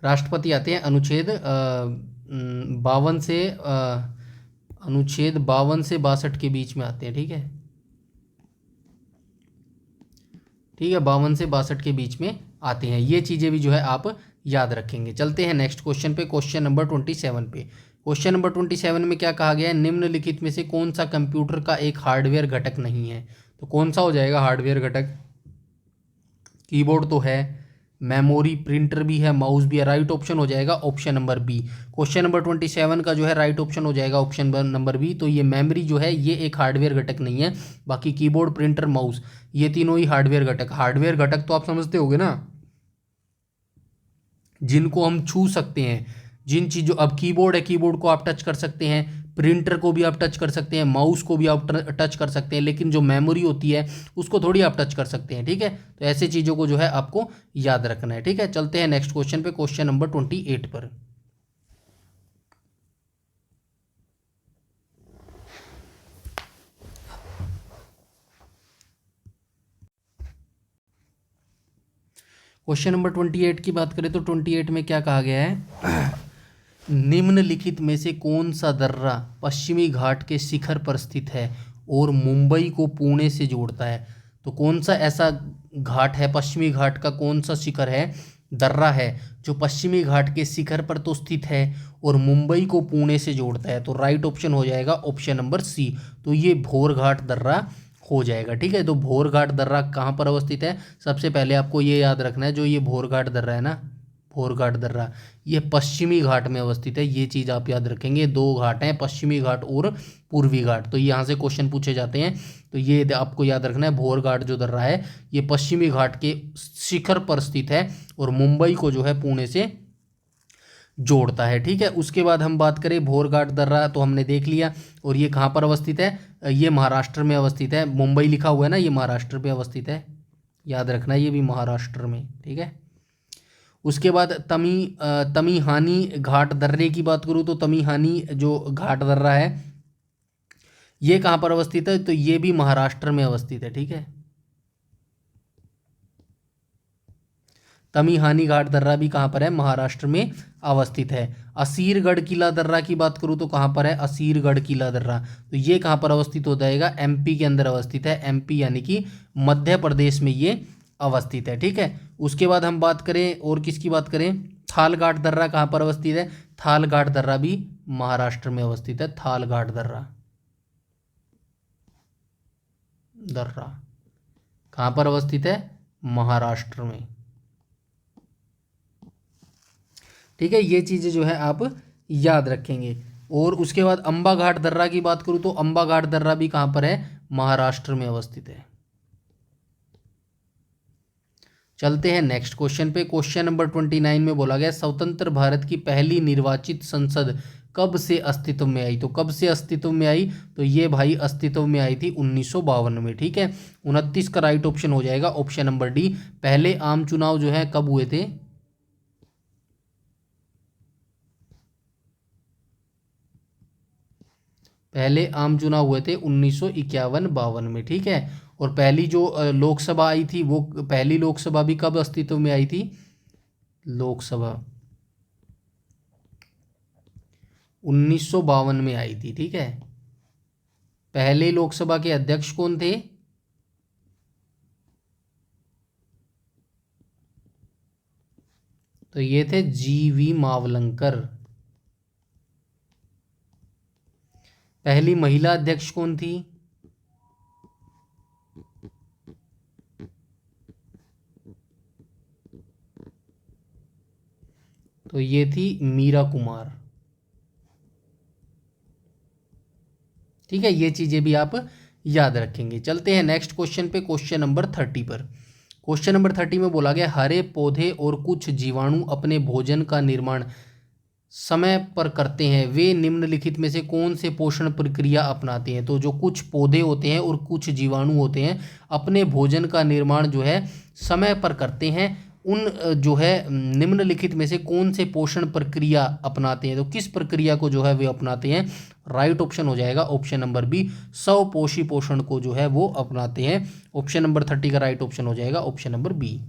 राष्ट्रपति आते हैं अनुच्छेद 52 से अनुच्छेद 52 से 62 के बीच में आते हैं, ठीक है, ठीक है, 52 से 62 के बीच में आते हैं। ये चीज़ें भी जो है आप याद रखेंगे। चलते हैं नेक्स्ट क्वेश्चन पे, क्वेश्चन नंबर 27 पे। क्वेश्चन नंबर 27 में क्या कहा गया है? निम्नलिखित में से कौन सा कंप्यूटर का एक हार्डवेयर घटक नहीं है? तो कौन सा हो जाएगा हार्डवेयर घटक? कीबोर्ड तो है, मेमोरी, प्रिंटर भी है, माउस भी है। राइट ऑप्शन हो जाएगा option number B. Question number 27 का जो है राइट ऑप्शन हो जाएगा ऑप्शन नंबर बी। तो ये मेमोरी जो है ये एक हार्डवेयर घटक नहीं है, बाकी कीबोर्ड, प्रिंटर, माउस ये तीनों ही हार्डवेयर घटक। हार्डवेयर घटक तो आप समझते होगे ना, जिनको हम छू सकते हैं, जिन चीज़ों, अब कीबोर्ड है, कीबोर्ड को आप टच कर सकते हैं, प्रिंटर को भी आप टच कर सकते हैं, माउस को भी आप टच कर सकते हैं, लेकिन जो मेमोरी होती है उसको थोड़ी आप टच कर सकते हैं, ठीक है। तो ऐसे चीज़ों को जो है आपको याद रखना है, ठीक है। चलते हैं नेक्स्ट क्वेश्चन पे, क्वेश्चन नंबर 28 पर। क्वेश्चन नंबर 28 की बात करें तो 28 में क्या कहा गया है? निम्नलिखित में से कौन सा दर्रा पश्चिमी घाट के शिखर पर स्थित है और मुंबई को पुणे से जोड़ता है? तो कौन सा ऐसा घाट है, पश्चिमी घाट का कौन सा शिखर है, दर्रा है जो पश्चिमी घाट के शिखर पर तो स्थित है और मुंबई को पुणे से जोड़ता है? तो राइट ऑप्शन हो जाएगा ऑप्शन नंबर सी। तो ये भोर घाट दर्रा हो जाएगा, ठीक है। तो भोर घाट दर्रा कहाँ पर अवस्थित है? सबसे पहले आपको ये याद रखना है, जो ये भोर घाट दर्रा है ना, भोर घाट दर्रा ये पश्चिमी घाट में अवस्थित है। ये चीज़ आप याद रखेंगे, दो घाट हैं, पश्चिमी घाट और पूर्वी घाट। तो यहाँ से क्वेश्चन पूछे जाते हैं, तो ये आपको याद रखना है, भोर घाट जो दर्रा है ये पश्चिमी घाट के शिखर पर स्थित है और मुंबई को जो है पुणे से जोड़ता है। ठीक है, उसके बाद हम बात करें भोरघाट दर्रा, तो हमने देख लिया। और ये कहाँ पर अवस्थित है? ये महाराष्ट्र में अवस्थित है। मुंबई लिखा हुआ है ना, ये महाराष्ट्र में अवस्थित है, याद रखना, ये भी महाराष्ट्र में। ठीक है, उसके बाद तमीहानी घाट दर्रे की बात करूँ तो तमीहानी जो घाट दर्रा है ये कहाँ पर अवस्थित है? तो ये भी महाराष्ट्र में अवस्थित है। ठीक है, तमीहानी घाट दर्रा भी कहाँ पर है? महाराष्ट्र में अवस्थित है। असीरगढ़ किला दर्रा की बात करूँ तो कहाँ पर है? असीरगढ़ किला दर्रा, तो ये कहाँ पर अवस्थित हो जाएगा? एमपी के अंदर अवस्थित है। एमपी यानी कि मध्य प्रदेश में ये अवस्थित है। ठीक है, उसके बाद हम बात करें और किसकी बात करें? थालघाट दर्रा कहाँ पर अवस्थित है? थालघाट दर्रा भी महाराष्ट्र में अवस्थित है। थालघाट दर्रा दर्रा कहाँ पर अवस्थित है? महाराष्ट्र में। ठीक है, ये चीज़ें जो है आप याद रखेंगे। और उसके बाद अंबा घाट दर्रा की बात करूँ तो अंबा घाट दर्रा भी कहाँ पर है? महाराष्ट्र में अवस्थित है। चलते हैं नेक्स्ट क्वेश्चन पे। क्वेश्चन नंबर 29 में बोला गया स्वतंत्र भारत की पहली निर्वाचित संसद कब से अस्तित्व में आई? तो कब से अस्तित्व में आई? तो ये भाई अस्तित्व में आई थी 1952 में। ठीक है, 29 का राइट ऑप्शन हो जाएगा ऑप्शन नंबर डी। पहले आम चुनाव जो है कब हुए थे? पहले आम चुनाव हुए थे 1951-52 में। ठीक है, और पहली जो लोकसभा आई थी वो पहली लोकसभा भी कब अस्तित्व में आई थी? लोकसभा 1952 में आई थी। ठीक है, पहले लोकसभा के अध्यक्ष कौन थे? तो ये थे जीवी मावलंकर। पहली महिला अध्यक्ष कौन थी? तो ये थी मीरा कुमार। ठीक है, ये चीजें भी आप याद रखेंगे। चलते हैं नेक्स्ट क्वेश्चन पे, क्वेश्चन नंबर 30 पर। क्वेश्चन नंबर 30 में बोला गया हरे पौधे और कुछ जीवाणु अपने भोजन का निर्माण समय पर करते हैं, वे निम्नलिखित में से कौन से पोषण प्रक्रिया अपनाते हैं? तो जो कुछ पौधे होते हैं और कुछ जीवाणु होते हैं अपने भोजन का निर्माण जो है समय पर करते हैं, उन जो है निम्नलिखित में से कौन से पोषण प्रक्रिया अपनाते हैं? तो किस प्रक्रिया को जो है वे अपनाते हैं? राइट ऑप्शन हो जाएगा ऑप्शन नंबर बी, स्वपोषी पोषण को जो है वो अपनाते हैं। ऑप्शन नंबर 30 का राइट ऑप्शन हो जाएगा ऑप्शन नंबर बी।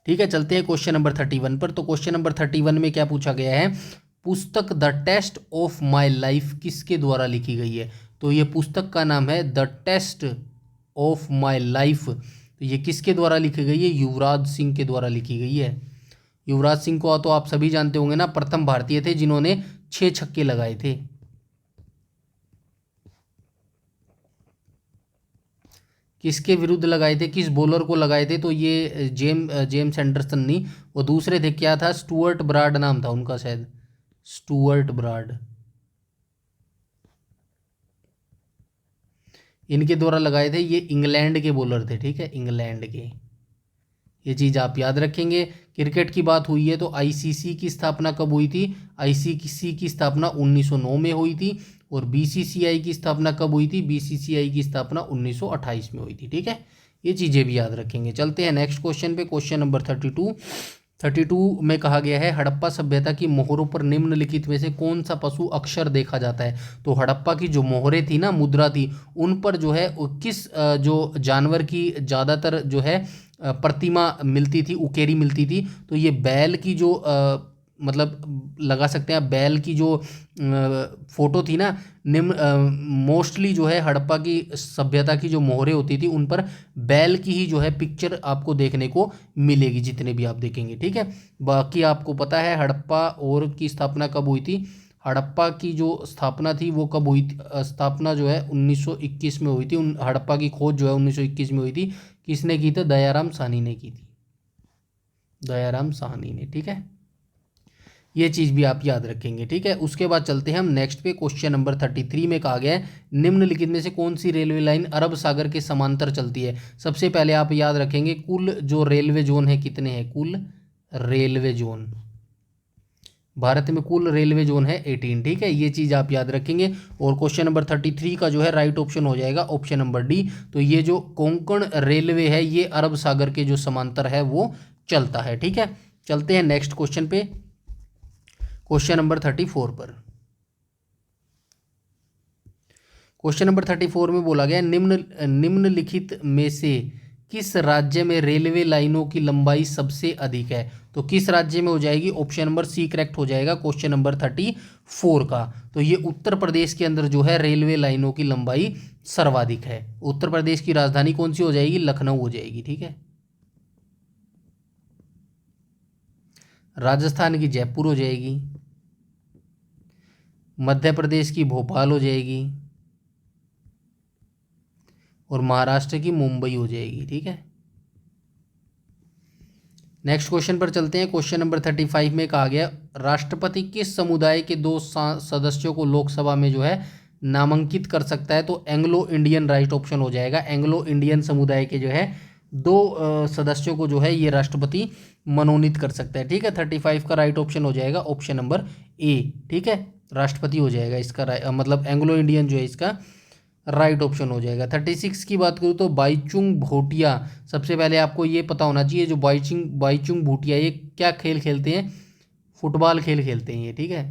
ठीक है, चलते हैं क्वेश्चन नंबर 31 पर। तो क्वेश्चन नंबर 31 में क्या पूछा गया है? पुस्तक the test of my life किसके द्वारा लिखी गई है? तो ये पुस्तक का नाम है the test of my life. तो ये किसके द्वारा लिखी गई है? युवराज सिंह के द्वारा लिखी गई है। युवराज सिंह को तो आप सभी जानते होंगे ना, प्रथम भारतीय थे जिन्होंने 6 छक्के लगाए थे। किसके विरुद्ध लगाए थे? किस बॉलर को लगाए थे? तो ये जेम्स एंडरसन नहीं, वो दूसरे थे। क्या था? स्टुअर्ट ब्राड नाम था उनका शायद, स्टुअर्ट ब्राड। इनके द्वारा लगाए थे। ये इंग्लैंड के बॉलर थे। ठीक है, इंग्लैंड के। ये चीज़ आप याद रखेंगे। क्रिकेट की बात हुई है तो आईसीसी की स्थापना कब हुई थी? आईसीसी की स्थापना 1909 में हुई थी। और बीसीसीआई की स्थापना कब हुई थी? बीसीसीआई की स्थापना 1928 में हुई थी। ठीक है, ये चीज़ें भी याद रखेंगे। चलते हैं नेक्स्ट क्वेश्चन पे, क्वेश्चन नंबर 32 में कहा गया है हड़प्पा सभ्यता की मोहरों पर निम्नलिखित में से कौन सा पशु अक्षर देखा जाता है? तो हड़प्पा की जो मोहरें थी ना, मुद्रा थी, उन पर जो है किस जो जानवर की ज़्यादातर जो है प्रतिमा मिलती थी, उकेरी मिलती थी? तो ये बैल की जो मतलब लगा सकते हैं आप, बैल की जो फोटो थी ना, मोस्टली जो है हड़प्पा की सभ्यता की जो मोहरें होती थी उन पर बैल की ही जो है पिक्चर आपको देखने को मिलेगी, जितने भी आप देखेंगे। ठीक है, बाकी आपको पता है हड़प्पा और की स्थापना कब हुई थी? हड़प्पा की जो स्थापना थी वो कब हुई थी? स्थापना जो है 1921 में हुई थी। हड़प्पा की खोज जो है 1921 में हुई थी। किसने की थी? दयाराम साहनी ने की थी, दयाराम साहनी ने। ठीक है, ये चीज़ भी आप याद रखेंगे। ठीक है, उसके बाद चलते हैं हम नेक्स्ट पे। क्वेश्चन नंबर 33 में कहा गया है निम्नलिखित में से कौन सी रेलवे लाइन अरब सागर के समांतर चलती है? सबसे पहले आप याद रखेंगे कुल जो रेलवे जोन है कितने हैं? कुल रेलवे जोन भारत में कुल रेलवे जोन है 18, ठीक है, ये चीज़ आप याद रखेंगे। और क्वेश्चन नंबर 33 का जो है राइट ऑप्शन हो जाएगा ऑप्शन नंबर डी। तो ये जो कोंकण रेलवे है ये अरब सागर के जो समांतर है वो चलता है, ठीक है। चलते हैं नेक्स्ट क्वेश्चन पे, क्वेश्चन नंबर 34 पर। क्वेश्चन नंबर 34 में बोला गया निम्नलिखित में से किस राज्य में रेलवे लाइनों की लंबाई सबसे अधिक है। तो किस राज्य में हो जाएगी, ऑप्शन नंबर सी करेक्ट हो जाएगा क्वेश्चन नंबर 34 का। तो ये उत्तर प्रदेश के अंदर जो है रेलवे लाइनों की लंबाई सर्वाधिक है। उत्तर प्रदेश की राजधानी कौन सी हो जाएगी, लखनऊ हो जाएगी, ठीक है। राजस्थान की जयपुर हो जाएगी, मध्य प्रदेश की भोपाल हो जाएगी, और महाराष्ट्र की मुंबई हो जाएगी, ठीक है। नेक्स्ट क्वेश्चन पर चलते हैं। क्वेश्चन नंबर 35 में कहा गया राष्ट्रपति किस समुदाय के 2 सदस्यों को लोकसभा में जो है नामांकित कर सकता है। तो एंग्लो इंडियन राइट ऑप्शन हो जाएगा। एंग्लो इंडियन समुदाय के जो है 2 सदस्यों को जो है ये राष्ट्रपति मनोनीत कर सकता है, ठीक है। 35 का राइट ऑप्शन हो जाएगा ऑप्शन नंबर ए, ठीक है। राष्ट्रपति हो जाएगा इसका मतलब एंग्लो इंडियन जो है इसका राइट ऑप्शन हो जाएगा। 36 की बात करूँ तो बाईचुंग भूटिया, सबसे पहले आपको ये पता होना चाहिए जो बाईचुंग भूटिया ये क्या खेल खेलते हैं, फुटबॉल खेल खेलते हैं ये, ठीक है।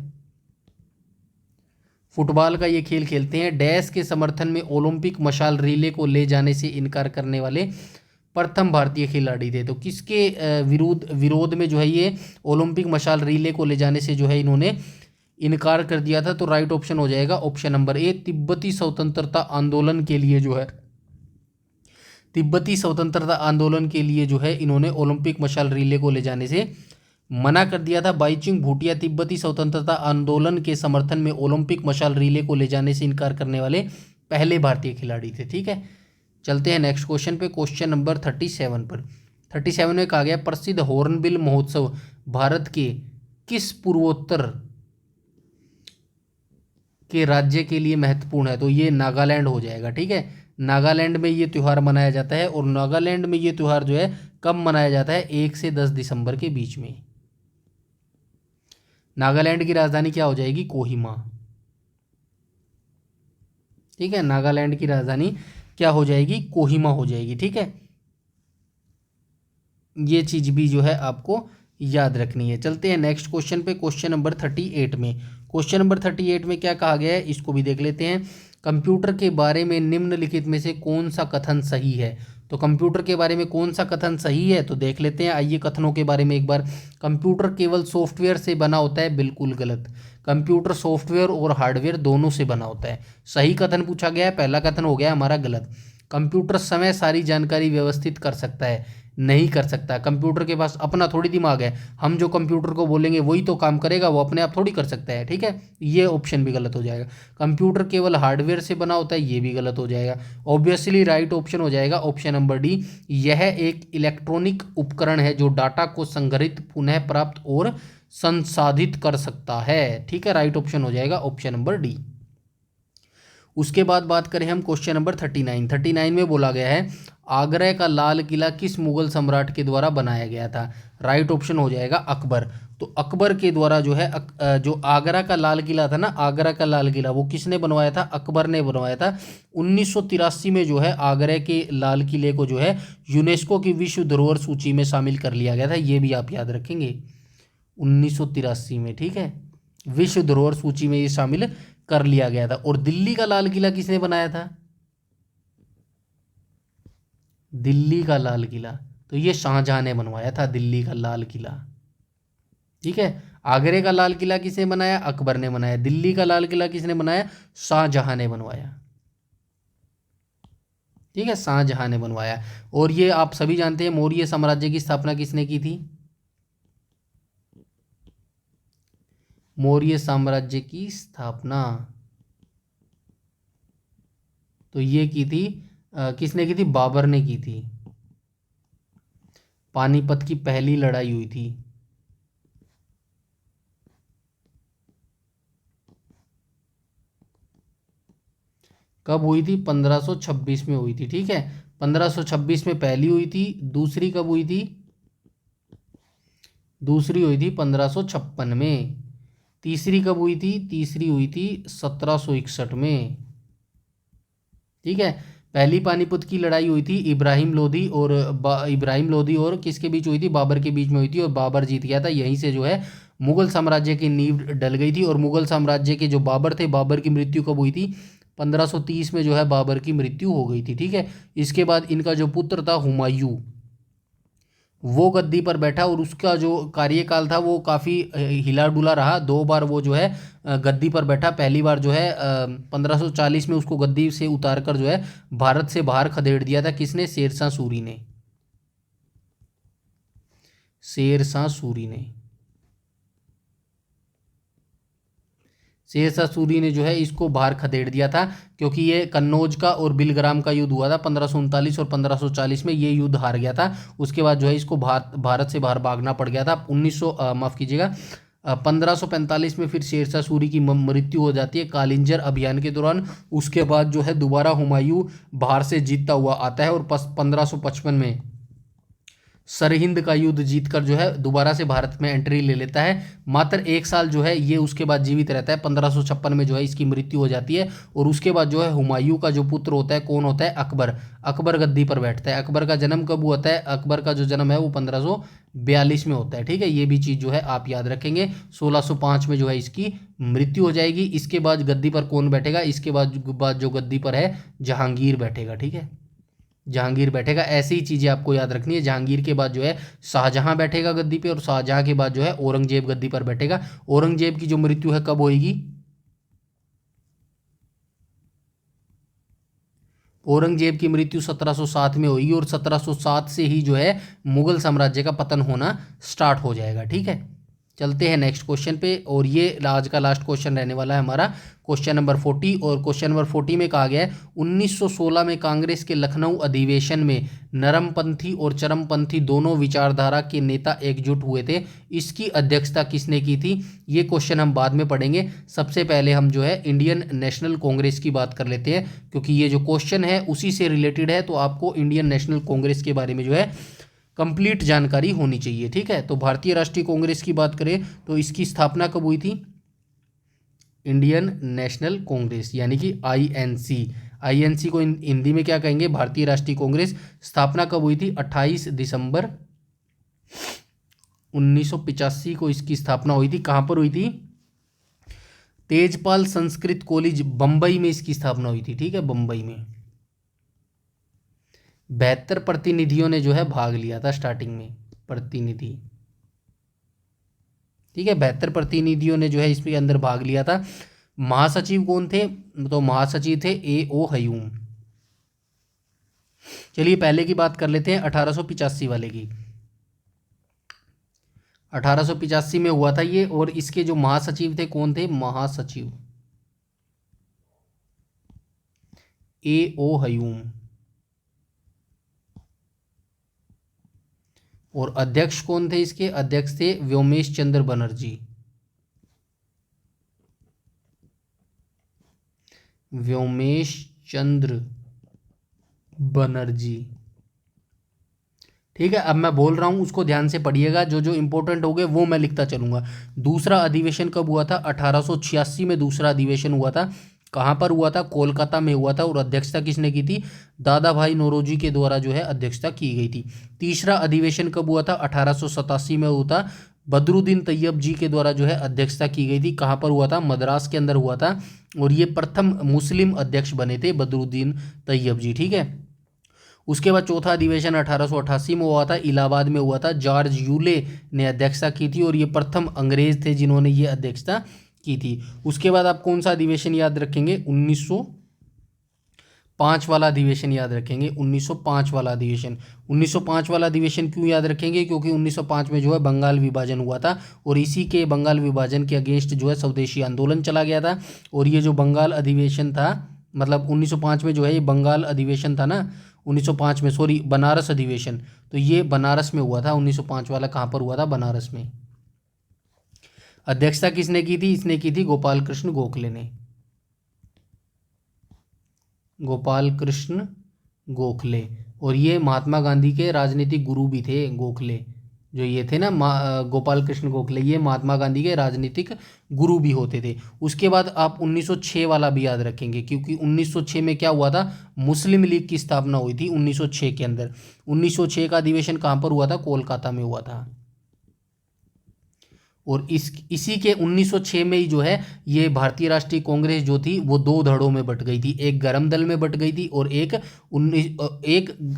फुटबॉल का ये खेल खेलते हैं। डैश के समर्थन में ओलंपिक मशाल रिले को ले जाने से इनकार करने वाले प्रथम भारतीय खिलाड़ी थे। तो किसके विरोध में जो है ये ओलंपिक मशाल रिले को ले जाने से जो है इन्होंने इनकार कर दिया था। तो राइट ऑप्शन हो जाएगा ऑप्शन नंबर ए, तिब्बती स्वतंत्रता आंदोलन के लिए जो है तिब्बती स्वतंत्रता आंदोलन के लिए जो है इन्होंने ओलंपिक मशाल रिले को ले जाने से मना कर दिया था। बाईचुंग भूटिया तिब्बती स्वतंत्रता आंदोलन के समर्थन में ओलंपिक मशाल रिले को ले जाने से इनकार करने वाले पहले भारतीय खिलाड़ी थे, ठीक है। चलते हैं नेक्स्ट क्वेश्चन पे, क्वेश्चन नंबर 37 पर। 37 में कहा गया प्रसिद्ध हॉर्नबिल महोत्सव भारत के किस पूर्वोत्तर के राज्य के लिए महत्वपूर्ण है। तो ये नागालैंड हो जाएगा, ठीक है। नागालैंड में ये त्यौहार मनाया जाता है और नागालैंड में ये त्यौहार जो है कब मनाया जाता है, 1 से 10 दिसंबर के बीच में। नागालैंड की राजधानी क्या हो जाएगी, कोहिमा, ठीक है। नागालैंड की राजधानी क्या हो जाएगी, कोहिमा हो जाएगी, ठीक है। ये चीज भी जो है आपको याद रखनी है। चलते हैं नेक्स्ट क्वेश्चन पे, क्वेश्चन नंबर 38 में। क्वेश्चन नंबर 38 में क्या कहा गया है इसको भी देख लेते हैं। कंप्यूटर के बारे में निम्नलिखित में से कौन सा कथन सही है। तो कंप्यूटर के बारे में कौन सा कथन सही है, तो देख लेते हैं। आइए कथनों के बारे में एक बार। कंप्यूटर केवल सॉफ्टवेयर से बना होता है, बिल्कुल गलत। कंप्यूटर सॉफ्टवेयर और हार्डवेयर दोनों से बना होता है। सही कथन पूछा गया है, पहला कथन हो गया हमारा गलत। कंप्यूटर समय सारी जानकारी व्यवस्थित कर सकता है, नहीं कर सकता। कंप्यूटर के पास अपना थोड़ी दिमाग है, हम जो कंप्यूटर को बोलेंगे वही तो काम करेगा, वो अपने आप थोड़ी कर सकता है, ठीक है। ये ऑप्शन भी गलत हो जाएगा। कंप्यूटर केवल हार्डवेयर से बना होता है, ये भी गलत हो जाएगा। ऑब्वियसली राइट ऑप्शन हो जाएगा ऑप्शन नंबर डी, यह एक इलेक्ट्रॉनिक उपकरण है जो डाटा को संग्रहित, पुनः प्राप्त और संसाधित कर सकता है, ठीक है। राइट ऑप्शन हो जाएगा ऑप्शन नंबर डी। उसके बाद बात करें हम क्वेश्चन नंबर 39 में बोला गया है आगरा का लाल किला किस मुगल सम्राट के द्वारा बनाया गया था। राइट ऑप्शन हो जाएगा अकबर। तो अकबर के द्वारा जो है जो आगरा का लाल किला था ना, आगरा का लाल किला वो किसने बनवाया था, अकबर ने बनवाया था। 1983 में जो है आगरा के लाल किले को जो है यूनेस्को की विश्व धरोहर सूची में शामिल कर लिया गया था, ये भी आप याद रखेंगे। 1983 में, ठीक है, विश्व धरोहर सूची में ये शामिल कर लिया गया था। और दिल्ली का लाल किला किसने बनाया था, दिल्ली का लाल किला तो ये शाहजहां ने बनवाया था, दिल्ली का लाल किला, ठीक है। आगरे का लाल किला किसने बनाया, अकबर ने बनाया। दिल्ली का लाल किला किसने बनाया, शाहजहां ने बनवाया, ठीक है, शाहजहां ने बनवाया। और ये आप सभी जानते हैं मौर्य साम्राज्य की स्थापना किसने की थी, मौर्य साम्राज्य की स्थापना तो ये की थी किसने की थी, बाबर ने की थी। पानीपत की पहली लड़ाई हुई थी, कब हुई थी, 1526 में हुई थी, ठीक है। 1526 में पहली हुई थी, दूसरी कब हुई थी, दूसरी हुई थी 1556 में, तीसरी कब हुई थी? तीसरी हुई थी 1761 में। ठीक है। पहली पानीपत की लड़ाई हुई थी इब्राहिम लोधी और किसके बीच हुई थी? बाबर के बीच में हुई थी और बाबर जीत गया था। यहीं से जो है मुगल साम्राज्य की नींव डल गई थी। और मुगल साम्राज्य के जो बाबर थे, बाबर की मृत्यु कब हुई थी? 1530 में जो है बाबर की मृत्यु हो गई थी। ठीक है। इसके बाद इनका जो पुत्र था हुमायूं, वो गद्दी पर बैठा और उसका जो कार्यकाल था वो काफ़ी हिला डुला रहा। दो बार वो जो है गद्दी पर बैठा। पहली बार जो है 1540 में उसको गद्दी से उतार कर जो है भारत से बाहर खदेड़ दिया था। किसने? शेरशाह सूरी ने। शेरशाह सूरी ने। शेरशाह सूरी ने जो है इसको बाहर खदेड़ दिया था, क्योंकि ये कन्नौज का और बिलग्राम का युद्ध हुआ था 1539 और 1540 में। ये युद्ध हार गया था। उसके बाद जो है इसको भारत से बाहर भागना पड़ गया था। 1545 में फिर शेरशाह सूरी की मृत्यु हो जाती है कालिंजर अभियान के दौरान। उसके बाद जो है दोबारा हुमायूं बाहर से जीतता हुआ आता है और 1555 में सरहिंद का युद्ध जीतकर जो है दोबारा से भारत में एंट्री ले लेता है। मात्र एक साल जो है ये उसके बाद जीवित रहता है। 1556 में जो है इसकी मृत्यु हो जाती है। और उसके बाद जो है हुमायूं का जो पुत्र होता है, कौन होता है? अकबर। अकबर गद्दी पर बैठता है। अकबर का जन्म कब हुआ है? अकबर का जो जन्म है वो 1542 में होता है। ठीक है, ये भी चीज़ जो है आप याद रखेंगे। 1605 में जो है इसकी मृत्यु हो जाएगी। इसके बाद गद्दी पर कौन बैठेगा? इसके बाद जो गद्दी पर है जहांगीर बैठेगा। ठीक है, जहांगीर बैठेगा। ऐसी ही चीज़ें आपको याद रखनी है। जहांगीर के बाद जो है शाहजहां बैठेगा गद्दी पे और शाहजहां के बाद जो है औरंगजेब गद्दी पर बैठेगा। औरंगजेब की जो मृत्यु है कब होएगी? औरंगजेब की मृत्यु 1707 में होगी और 1707 से ही जो है मुगल साम्राज्य का पतन होना स्टार्ट हो जाएगा। ठीक है, चलते हैं नेक्स्ट क्वेश्चन पे। और ये आज का लास्ट क्वेश्चन रहने वाला है हमारा, क्वेश्चन नंबर 40। और क्वेश्चन नंबर 40 में कहा गया है 1916 में कांग्रेस के लखनऊ अधिवेशन में नरमपंथी और चरमपंथी दोनों विचारधारा के नेता एकजुट हुए थे। इसकी अध्यक्षता किसने की थी? ये क्वेश्चन हम बाद में पढ़ेंगे। सबसे पहले हम जो है इंडियन नेशनल कांग्रेस की बात कर लेते हैं, क्योंकि ये जो क्वेश्चन है उसी से रिलेटेड है। तो आपको इंडियन नेशनल कांग्रेस के बारे में जो है कंप्लीट जानकारी होनी चाहिए। ठीक है, तो भारतीय राष्ट्रीय कांग्रेस की बात करें तो इसकी स्थापना कब हुई थी? इंडियन नेशनल कांग्रेस यानी कि आईएनसी। आईएनसी को हिंदी में क्या कहेंगे? भारतीय राष्ट्रीय कांग्रेस। स्थापना कब हुई थी? 28 दिसंबर 1985 को इसकी स्थापना हुई थी। कहाँ पर हुई थी? तेजपाल संस्कृत कॉलेज बंबई में इसकी स्थापना हुई थी। ठीक है, बंबई में 72 प्रतिनिधियों ने जो है भाग लिया था स्टार्टिंग में। प्रतिनिधि, ठीक है, 72 प्रतिनिधियों ने जो है इसके अंदर भाग लिया था। महासचिव कौन थे? तो महासचिव थे A.O. हयूम। चलिए पहले की बात कर लेते हैं 1885 वाले की। 1885 में हुआ था ये। और इसके जो महासचिव थे कौन थे? महासचिव A.O. हयूम। और अध्यक्ष कौन थे इसके? अध्यक्ष थे व्योमेश चंद्र बनर्जी। व्योमेश चंद्र बनर्जी। ठीक है, अब मैं बोल रहा हूं उसको ध्यान से पढ़िएगा। जो जो इंपॉर्टेंट हो गए वो मैं लिखता चलूंगा। दूसरा अधिवेशन कब हुआ था? 1886 में दूसरा अधिवेशन हुआ था। कहाँ पर हुआ था? कोलकाता में हुआ था। और अध्यक्षता किसने की थी? दादा भाई नौरोजी के द्वारा जो है अध्यक्षता की गई थी। तीसरा अधिवेशन कब हुआ था? 1887 में हुआ था। बदरुद्दीन तैयब जी के द्वारा जो है अध्यक्षता की गई थी। कहाँ पर हुआ था? मद्रास के अंदर हुआ था। और ये प्रथम मुस्लिम अध्यक्ष बने थे बदरुद्दीन तैयब जी। ठीक है, उसके बाद चौथा अधिवेशन 1888 में हुआ था, इलाहाबाद में हुआ था। जॉर्ज यूले ने अध्यक्षता की थी और ये प्रथम अंग्रेज थे जिन्होंने ये अध्यक्षता की थी। उसके बाद आप कौन सा अधिवेशन याद रखेंगे? 1905 वाला अधिवेशन याद रखेंगे। 1905 वाला अधिवेशन। 1905 वाला अधिवेशन क्यों याद रखेंगे? क्योंकि 1905 में जो है बंगाल विभाजन हुआ था और इसी के बंगाल विभाजन के अगेंस्ट जो है स्वदेशी आंदोलन चला गया था। और ये जो बंगाल अधिवेशन था, मतलब 1905 में जो है ये बंगाल अधिवेशन था ना, 1905 में, सॉरी, बनारस अधिवेशन, तो ये बनारस में हुआ था। 1905 वाला कहाँ पर हुआ था? बनारस में। अध्यक्षता किसने की थी? इसने की थी गोपाल कृष्ण गोखले ने। गोपाल कृष्ण गोखले। और ये महात्मा गांधी के राजनीतिक गुरु भी थे गोखले। जो ये थे ना गोपाल कृष्ण गोखले, ये महात्मा गांधी के राजनीतिक गुरु भी होते थे। उसके बाद आप 1906 वाला भी याद रखेंगे, क्योंकि 1906 में क्या हुआ था, मुस्लिम लीग की स्थापना हुई थी 1906 के अंदर। 1906 का अधिवेशन कहाँ पर हुआ था, कोलकाता में हुआ था। और इसी के 1906 में ही जो है ये भारतीय राष्ट्रीय कांग्रेस जो थी वो दो धड़ों में बट गई थी, एक गरम दल में बट गई थी और एक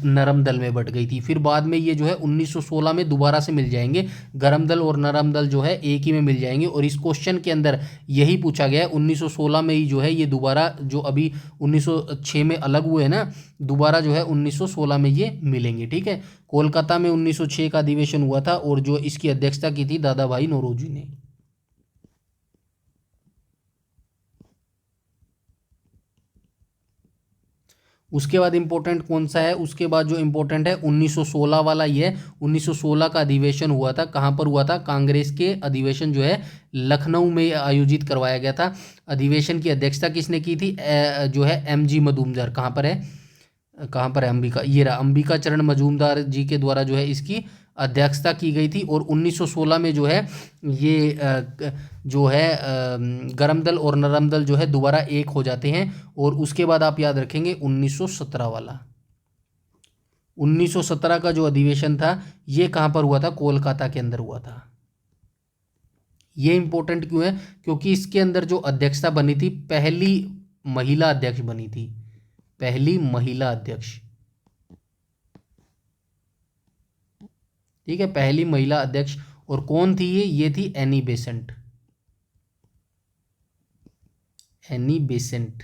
नरम दल में बट गई थी। फिर बाद में ये जो है 1916 में दोबारा से मिल जाएंगे, गरम दल और नरम दल जो है एक ही में मिल जाएंगे। और इस क्वेश्चन के अंदर यही पूछा गया है, 1916 में ही जो है ये दोबारा, जो अभी 1906 में अलग हुए हैं ना, दोबारा जो है 1916 में ये मिलेंगे। ठीक है, कोलकाता में 1906 का अधिवेशन हुआ था और जो इसकी अध्यक्षता की थी दादा भाई नौरोजी ने। उसके बाद इंपॉर्टेंट कौन सा है, उसके बाद जो इंपॉर्टेंट है 1916 वाला ही है। 1916 का अधिवेशन हुआ था, कहाँ पर हुआ था, कांग्रेस के अधिवेशन जो है लखनऊ में आयोजित करवाया गया था। अधिवेशन की अध्यक्षता किसने की थी, जो है एमजी मजूमदार। कहाँ पर है, कहाँ पर है अंबिका, ये रहा, अंबिका चरण मजूमदार जी के द्वारा जो है इसकी अध्यक्षता की गई थी। और 1916 में जो है ये जो है गरम दल और नरम दल जो है दोबारा एक हो जाते हैं। और उसके बाद आप याद रखेंगे 1917 वाला, 1917 का जो अधिवेशन था ये कहाँ पर हुआ था, कोलकाता के अंदर हुआ था। ये इंपॉर्टेंट क्यों है, क्योंकि इसके अंदर जो अध्यक्षता बनी थी, पहली महिला अध्यक्ष बनी थी, पहली महिला अध्यक्ष। ठीक है, पहली महिला अध्यक्ष। और कौन थी ये थी एनी बेसेंट, एनी बेसेंट।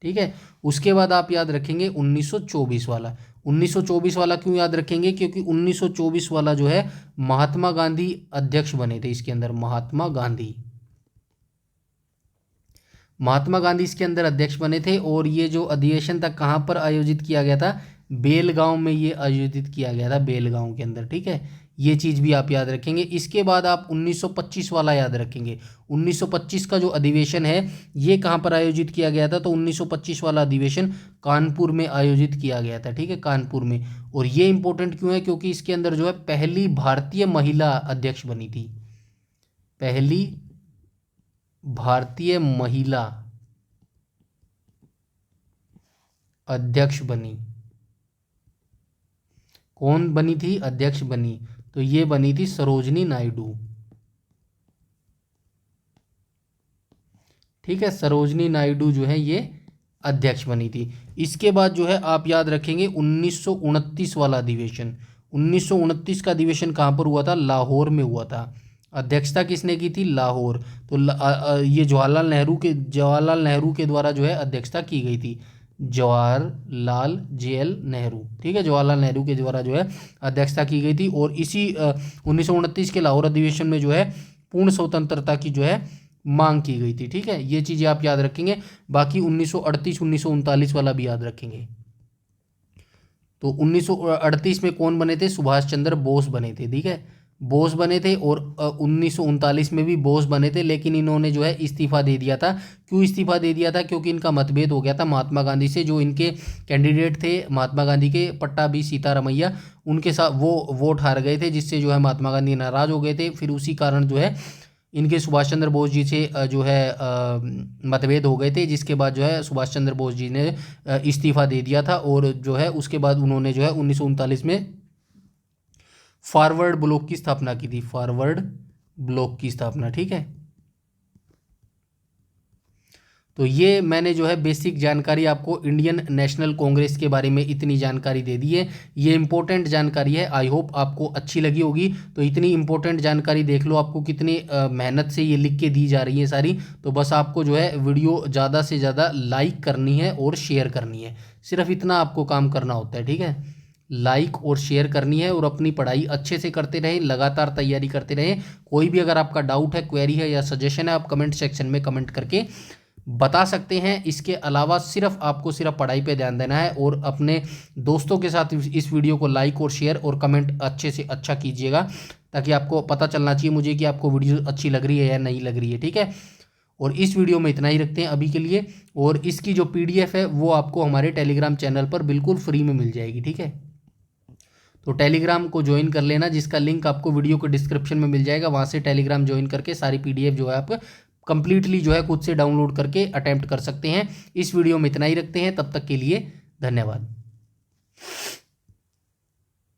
ठीक है, उसके बाद आप याद रखेंगे 1924 वाला। 1924 वाला क्यों याद रखेंगे, क्योंकि 1924 वाला जो है महात्मा गांधी अध्यक्ष बने थे इसके अंदर, महात्मा गांधी, महात्मा गांधी इसके अंदर अध्यक्ष बने थे। और ये जो अधिवेशन था कहाँ पर आयोजित किया गया था, बेलगांव में ये आयोजित किया गया था, बेलगांव के अंदर। ठीक है, ये चीज़ भी आप याद रखेंगे। इसके बाद आप 1925 वाला याद रखेंगे। 1925 का जो अधिवेशन है ये कहाँ पर आयोजित किया गया था, तो 1925 वाला अधिवेशन कानपुर में आयोजित किया गया था। ठीक है, कानपुर में। और ये इंपॉर्टेंट क्यों है, क्योंकि इसके अंदर जो है पहली भारतीय महिला अध्यक्ष बनी थी, पहली भारतीय महिला अध्यक्ष बनी। कौन बनी थी, अध्यक्ष बनी, तो ये बनी थी सरोजनी नायडू। ठीक है, सरोजनी नायडू जो है ये अध्यक्ष बनी थी। इसके बाद जो है आप याद रखेंगे 1929 वाला अधिवेशन। 1929 का अधिवेशन कहाँ पर हुआ था, लाहौर में हुआ था। अध्यक्षता किसने की थी, लाहौर। तो ये जवाहरलाल नेहरू के द्वारा जो है अध्यक्षता की गई थी, जवाहरलाल जेएल नेहरू। ठीक है, जवाहरलाल नेहरू के द्वारा जो है अध्यक्षता की गई थी। और इसी 1929 के लाहौर अधिवेशन में जो है पूर्ण स्वतंत्रता की जो है मांग की गई थी। ठीक है, ये चीज़ें आप याद रखेंगे। बाकी 1938 1939 वाला भी याद रखेंगे। तो 1938 में कौन बने थे, सुभाष चंद्र बोस बने थे। ठीक है, बोस बने थे। और 1939 में भी बोस बने थे, लेकिन इन्होंने जो है इस्तीफा दे दिया था। क्यों इस्तीफा दे दिया था, क्योंकि इनका मतभेद हो गया था महात्मा गांधी से। जो इनके कैंडिडेट थे महात्मा गांधी के, पट्टाभी सीतारमैया, उनके साथ वो वोट हार गए थे, जिससे जो है महात्मा गांधी नाराज़ हो गए थे। फिर उसी कारण जो है इनके सुभाष चंद्र बोस जी से जो है मतभेद हो गए थे, जिसके बाद जो है सुभाष चंद्र बोस जी ने इस्तीफा दे दिया था। और जो है उसके बाद उन्होंने जो है 1939 में फॉरवर्ड ब्लॉक की स्थापना की थी, फॉरवर्ड ब्लॉक की स्थापना। ठीक है, तो ये मैंने जो है बेसिक जानकारी आपको इंडियन नेशनल कांग्रेस के बारे में इतनी जानकारी दे दी है। ये इंपॉर्टेंट जानकारी है, आई होप आपको अच्छी लगी होगी। तो इतनी इंपॉर्टेंट जानकारी देख लो, आपको कितनी मेहनत से ये लिख के दी जा रही है सारी। तो बस आपको जो है वीडियो ज़्यादा से ज़्यादा लाइक करनी है और शेयर करनी है, सिर्फ इतना आपको काम करना होता है। ठीक है, लाइक और शेयर करनी है और अपनी पढ़ाई अच्छे से करते रहें, लगातार तैयारी करते रहें। कोई भी अगर आपका डाउट है, क्वेरी है या सजेशन है, आप कमेंट सेक्शन में कमेंट करके बता सकते हैं। इसके अलावा आपको सिर्फ पढ़ाई पे ध्यान देना है और अपने दोस्तों के साथ इस वीडियो को लाइक और शेयर और कमेंट अच्छे से अच्छा कीजिएगा, ताकि आपको पता चलना चाहिए मुझे कि आपको वीडियो अच्छी लग रही है या नहीं लग रही है। ठीक है, और इस वीडियो में इतना ही रखते हैं अभी के लिए। और इसकी जो PDF है वो आपको हमारे टेलीग्राम चैनल पर बिल्कुल फ्री में मिल जाएगी। ठीक है, तो टेलीग्राम को ज्वाइन कर लेना, जिसका लिंक आपको वीडियो के डिस्क्रिप्शन में मिल जाएगा। वहाँ से टेलीग्राम ज्वाइन करके सारी PDF जो है आप कंप्लीटली जो है खुद से डाउनलोड करके अटेम्प्ट कर सकते हैं। इस वीडियो में इतना ही रखते हैं, तब तक के लिए धन्यवाद।